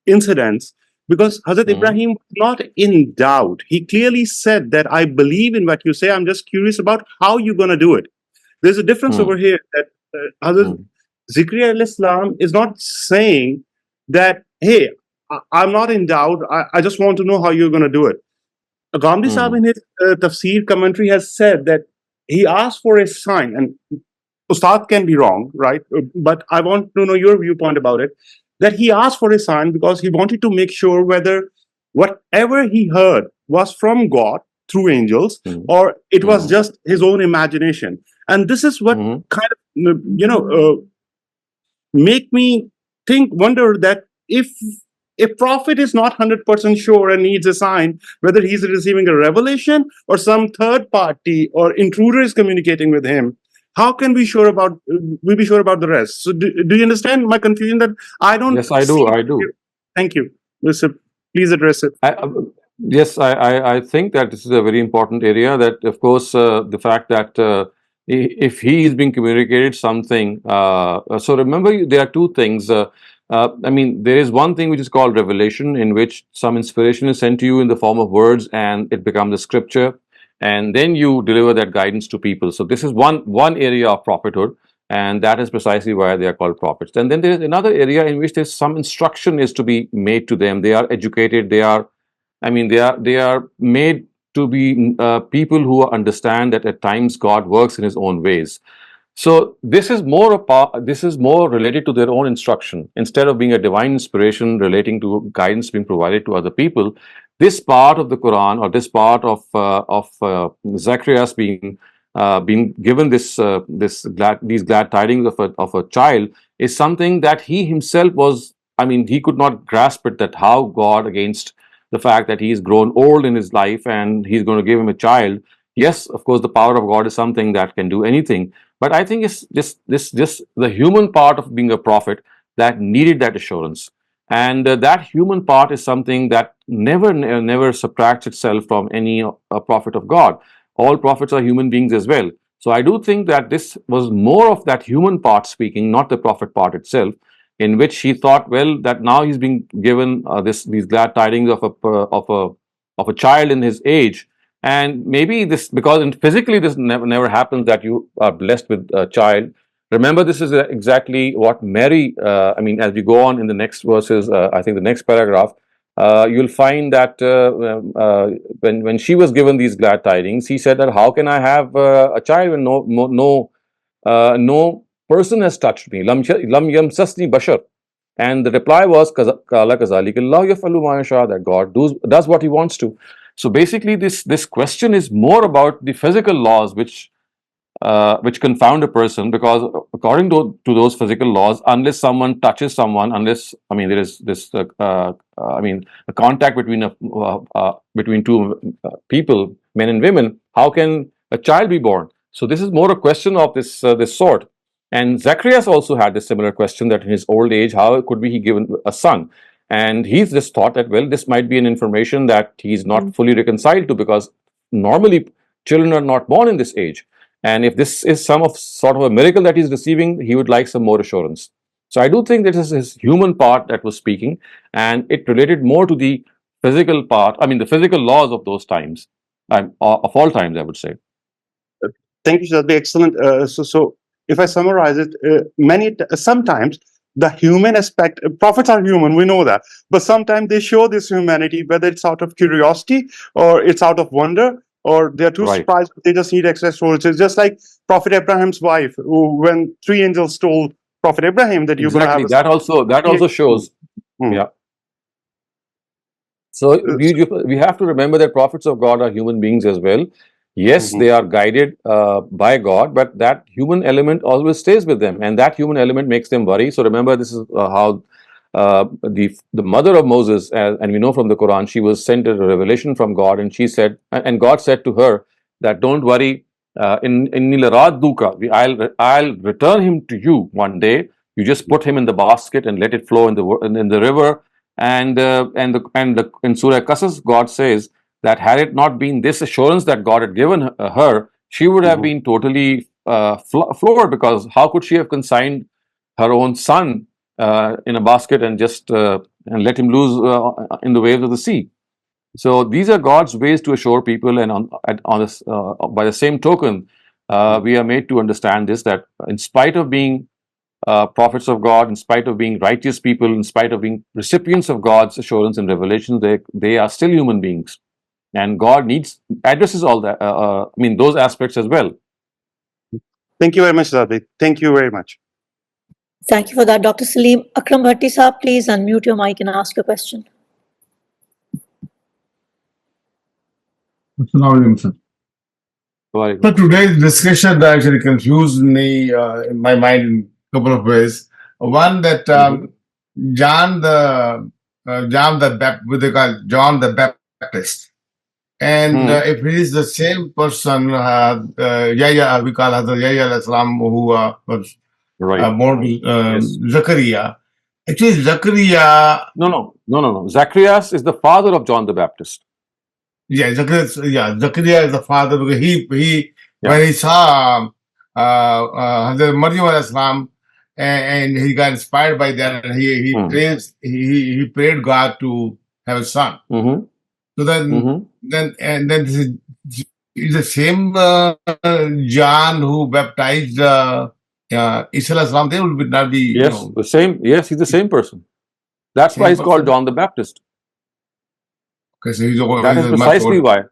incidents, because Hazrat Ibrahim was not in doubt. He clearly said that I believe in what you say. I'm just curious about how you're going to do it. There's a difference over here that Hazrat Zikriya al-Islam is not saying that, hey, I'm not in doubt. I just want to know how you're going to do it. Ghamidi Sahib in his tafsir commentary has said that he asked for a sign, and Ustad can be wrong, right? But I want to know your viewpoint about it, that he asked for a sign because he wanted to make sure whether whatever he heard was from God through angels or it was just his own imagination. And this is what kind of, make me wonder that if a prophet is not 100% sure and needs a sign, whether he's receiving a revelation or some third party or intruder is communicating with him, how can we be sure about the rest? So do you understand my confusion? That I don't. Yes, I do. Thank you. Please address it. Yes, I think that this is a very important area. That, of course, the fact that if he is being communicated something, so remember, there are two things. I mean, there is one thing which is called revelation, in which some inspiration is sent to you in the form of words, and it becomes a scripture, and then you deliver that guidance to people. So this is one area of prophethood, and that is precisely why they are called prophets. And then there is another area in which there's some instruction is to be made to them. They are educated. They are made to be people who understand that at times God works in His own ways. So this is more related to their own instruction instead of being a divine inspiration relating to guidance being provided to other people. This part of the Quran, or this part of Zacharias being given these glad tidings of a child, is something that he himself was. I mean, he could not grasp it, that how God, against the fact that he's grown old in his life and he's going to give him a child. Yes, of course, the power of God is something that can do anything. But I think it's just the human part of being a prophet that needed that assurance. And that human part is something that never subtracts itself from any prophet of God. All prophets are human beings as well. So I do think that this was more of that human part speaking, not the prophet part itself, in which he thought, well, that now he's being given these glad tidings of a child in his age. And maybe this, because physically this never happens, that you are blessed with a child. Remember, this is exactly what Mary, as we go on in the next verses, I think the next paragraph, you'll find that when she was given these glad tidings, he said that, how can I have a child when no person has touched me? Lam yamsasni bashar. And the reply was, Kala kazalik Allah yafalu ma yasha, that God does what He wants to. So basically, this question is more about the physical laws which confound a person, because according to those physical laws, unless someone touches someone, there is this a contact between two people, men and women, how can a child be born? So this is more a question of this sort. And Zacharias also had this similar question, that in his old age, how could he given a son? And he's just thought that, well, this might be an information that he's not fully reconciled to, because normally children are not born in this age. And if this is sort of a miracle that he's receiving, he would like some more assurance. So I do think that this is his human part that was speaking, and it related more to the physical part, the physical laws of those times, of all times, I would say. Thank you, Shehzad. Excellent. So if I summarize it, sometimes the human aspect, prophets are human, we know that, but sometimes they show this humanity, whether it's out of curiosity or it's out of wonder, or they're too surprised, they just need extra storage. It's just like Prophet Abraham's wife, when 3 angels told Prophet Abraham that you're going to have that also shows. Yeah. So we have to remember that prophets of God are human beings as well. Yes, they are guided by God, but that human element always stays with them, and that human element makes them worry. So remember, this is how the mother of Moses, and we know from the Quran, she was sent a revelation from God, and God said to her that, don't worry, I'll return him to you one day. You just put him in the basket and let it flow in the river. And in Surah Qasas, God says that had it not been this assurance that God had given her, she would have been totally floored, because how could she have consigned her own son in a basket and just and let him loose in the waves of the sea? So these are God's ways to assure people, and on this, by the same token, we are made to understand this, that in spite of being prophets of God, in spite of being righteous people, in spite of being recipients of God's assurance and revelation, they are still human beings, and God addresses all that. Those aspects as well. Thank you very much, Shehzad. Thank you very much. Thank you for that, Dr. Saleem. Akram Bhatti Saab, please unmute your mic and ask your question. Sir, today's discussion actually confused me in my mind in a couple of ways. One, that John the Baptist, and if he is the same person, we call Hazrat Yahya al-Islam, who was born Zachariah. Actually, Zachariah. No. Zacharias is the father of John the Baptist. Yeah, Zachariah is the father, because when he saw Hazrat Maryam al-Islam, and he got inspired by that, and he prayed God to have a son. So then this is the same John who baptized Isa al-Islam. They will not be the same. Yes, he's the same person. That's why he's called John the Baptist. Okay, so that is precisely why.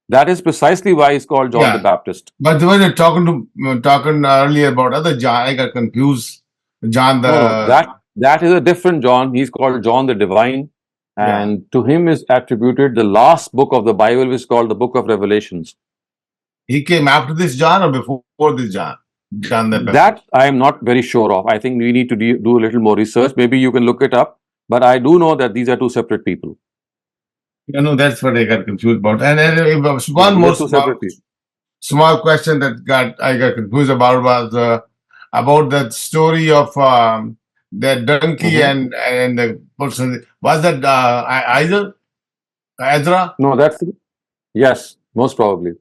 That is precisely why he's called John the Baptist. But when you're talking earlier about other John, I got confused. John the that is a different John. He's called John the Divine, and to him is attributed the last book of the Bible, which is called the Book of Revelations. He came after this John or before this John? John the Baptist? That I am not very sure of. I think we need to do a little more research. Maybe you can look it up. But I do know that these are two separate people. That's what I got confused about. And one more small question that I got confused about was about that story of that donkey and the person. Was that Ezra? No, yes, most probably.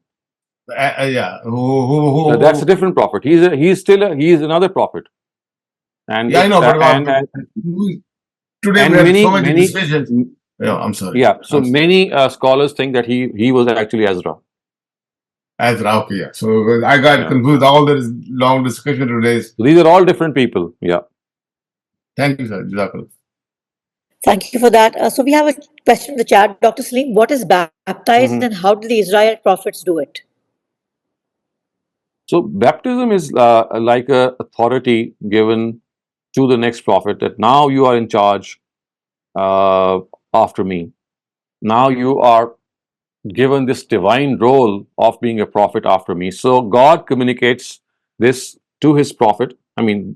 That's a different prophet. He's another prophet. And I know, but today we had so many decisions. I'm sorry. Yeah, so many scholars think that he was actually Ezra. Okay, yeah. So I got confused. All this long discussion today. So these are all different people. Yeah. Thank you, sir. Thank you for that. So we have a question in the chat. Dr. Saleem, what is baptized and how did the Israelite prophets do it? So baptism is like an authority given to the next prophet, that now you are in charge after me. Now you are given this divine role of being a prophet after me. So God communicates this to his prophet.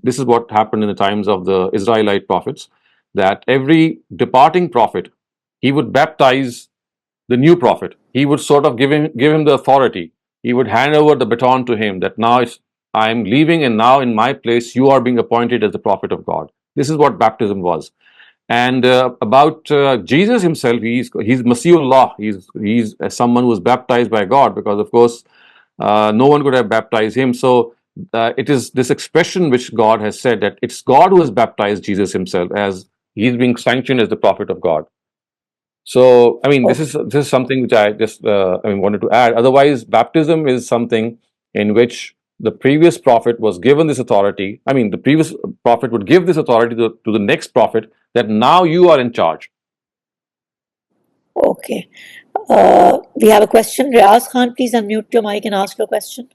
This is what happened in the times of the Israelite prophets, that every departing prophet, he would baptize the new prophet. He would sort of give him the authority. He would hand over the baton to him, that now I am leaving, and now in my place you are being appointed as the prophet of God. This is what baptism was. And about Jesus himself, he's Masiihullah. He's someone who was baptized by God, because of course no one could have baptized him. So it is this expression which God has said, that it's God who has baptized Jesus himself, as he's being sanctioned as the prophet of God. So this is something which I just wanted to add. Otherwise, baptism is something in which the previous prophet was given this authority. The previous prophet would give this authority to the next prophet, that now you are in charge. Okay. We have a question. Riaz Khan, please unmute your mic and ask your question.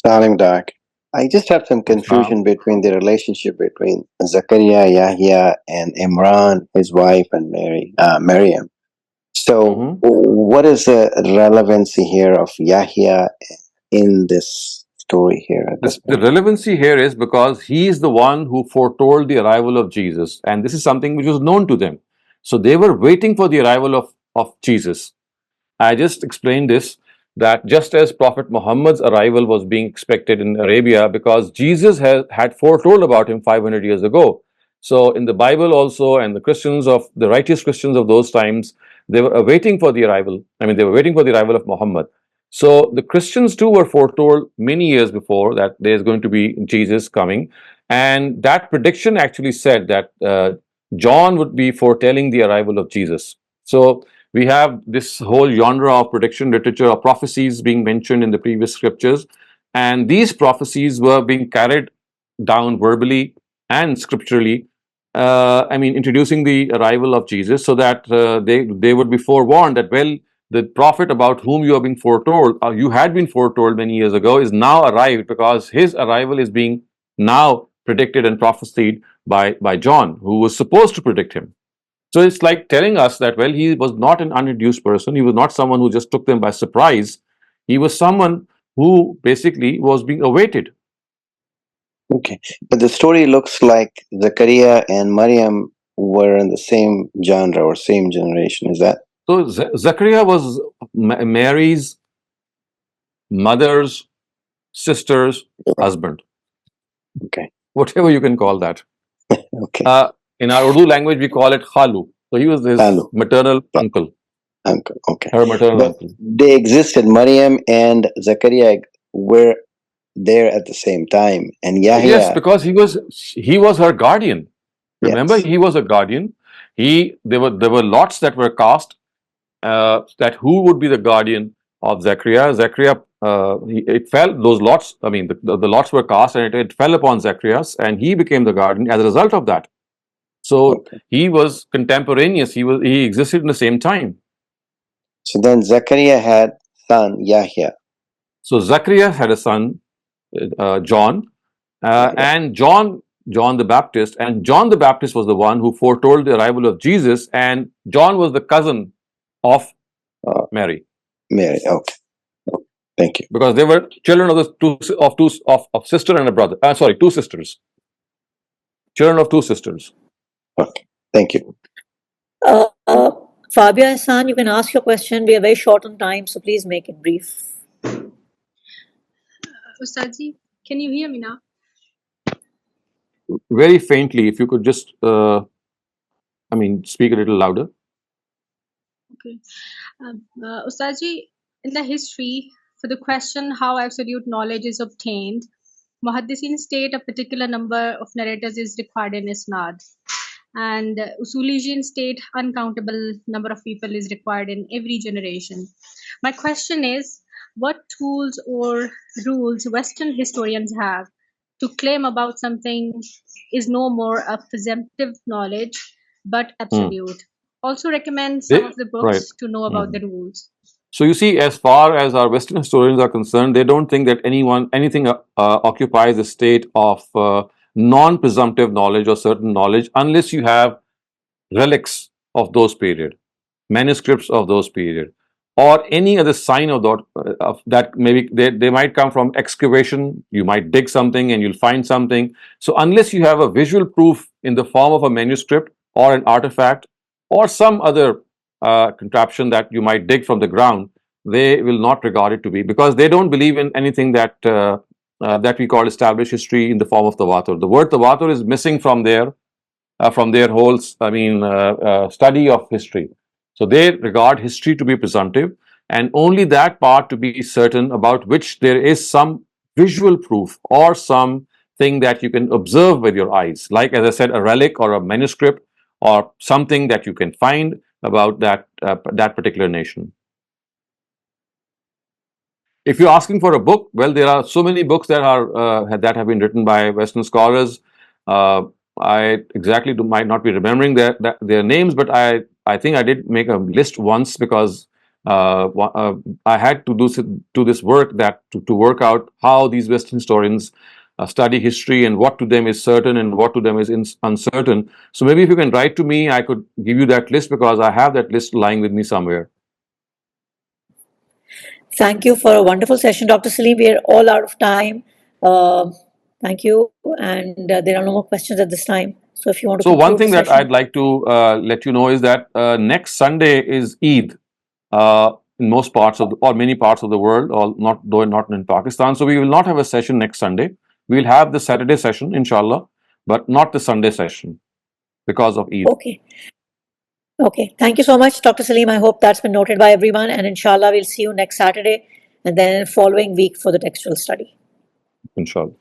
Salim, Doc. I just have some confusion between the relationship between Zachariah, Yahya, and Imran, his wife, and Maryam. So what is the relevancy here of Yahya in this story here? The relevancy here is because he is the one who foretold the arrival of Jesus, and this is something which was known to them. So they were waiting for the arrival of Jesus. I just explained this, that just as Prophet Muhammad's arrival was being expected in Arabia, because Jesus had foretold about him 500 years ago. So in the Bible also, and the righteous Christians of those times, they were waiting for the arrival. They were waiting for the arrival of Muhammad. So the Christians too were foretold many years before that there's going to be Jesus coming. And that prediction actually said that John would be foretelling the arrival of Jesus. So we have this whole genre of prediction literature or prophecies being mentioned in the previous scriptures. And these prophecies were being carried down verbally and scripturally, introducing the arrival of Jesus so that they would be forewarned that, well, the prophet about whom you have been foretold, you had been foretold many years ago, is now arrived, because his arrival is being now predicted and prophesied by John, who was supposed to predict him. So it's like telling us that, well, he was not an unintroduced person. He was not someone who just took them by surprise. He was someone who basically was being awaited. Okay, but the story looks like Zakaria and Maryam were in the same genre or same generation. Is that? So Zakaria was Mary's mother's sister's husband. Okay. Whatever you can call that. Okay. In our Urdu language, we call it Khalu. So he was his maternal uncle. Okay. Her maternal uncle. They existed. Maryam and Zakaria were there at the same time, and Yahya. Yes, because he was her guardian. Remember, he was a guardian. There were lots that were cast that who would be the guardian of Zakaria. Zakaria, it fell, those lots, the lots were cast and it fell upon Zacharias, and he became the guardian as a result of that. So he was contemporaneous. He existed in the same time. So then Zakaria had son Yahya. So Zacharias had a son, John, and John the Baptist, and John the Baptist was the one who foretold the arrival of Jesus, and John was the cousin of Mary. Mary, okay. Thank you. Because they were children of sister and a brother. Two sisters. Children of two sisters. Okay. Thank you. Fabia, Ahsan, you can ask your question. We are very short on time, so please make it brief. Ustadji, can you hear me now? Very faintly, if you could just, speak a little louder. Okay. Ustadji, in the history, for the question how absolute knowledge is obtained, Muhaddithin state a particular number of narrators is required in Isnad. And Usulijin state uncountable number of people is required in every generation. My question is, what tools or rules Western historians have to claim about something is no more a presumptive knowledge, but absolute? Also recommend some of the books to know about the rules. So you see, as far as our Western historians are concerned, they don't think that anything occupies the state of non-presumptive knowledge or certain knowledge unless you have relics of those period, manuscripts of those period, or any other sign of that. Maybe they might come from excavation. You might dig something and you'll find something. So unless you have a visual proof in the form of a manuscript or an artifact or some other contraption that you might dig from the ground, they will not regard it to be, because they don't believe in anything that we call established history in the form of tawatur. The word tawatur is missing from their whole study of history. So they regard history to be presumptive, and only that part to be certain about which there is some visual proof or something that you can observe with your eyes, like, as I said, a relic or a manuscript or something that you can find about that particular nation. If you're asking for a book, well, there are so many books that have been written by Western scholars. I exactly might not be remembering their names, but I think I did make a list once, because I had to do this work to work out how these Western historians study history and what to them is certain and what to them is uncertain. So maybe if you can write to me, I could give you that list, because I have that list lying with me somewhere. Thank you for a wonderful session, Dr. Saleem. We are all out of time. Thank you. And there are no more questions at this time. So if you want to conclude one thing that I'd like to let you know is that next Sunday is Eid in most parts or many parts of the world, though not in Pakistan. So we will not have a session next Sunday. We'll have the Saturday session, inshallah, but not the Sunday session because of Eid. Okay. Okay, thank you so much, Dr. Saleem. I hope that's been noted by everyone, and inshallah, we'll see you next Saturday and then following week for the textual study. Inshallah.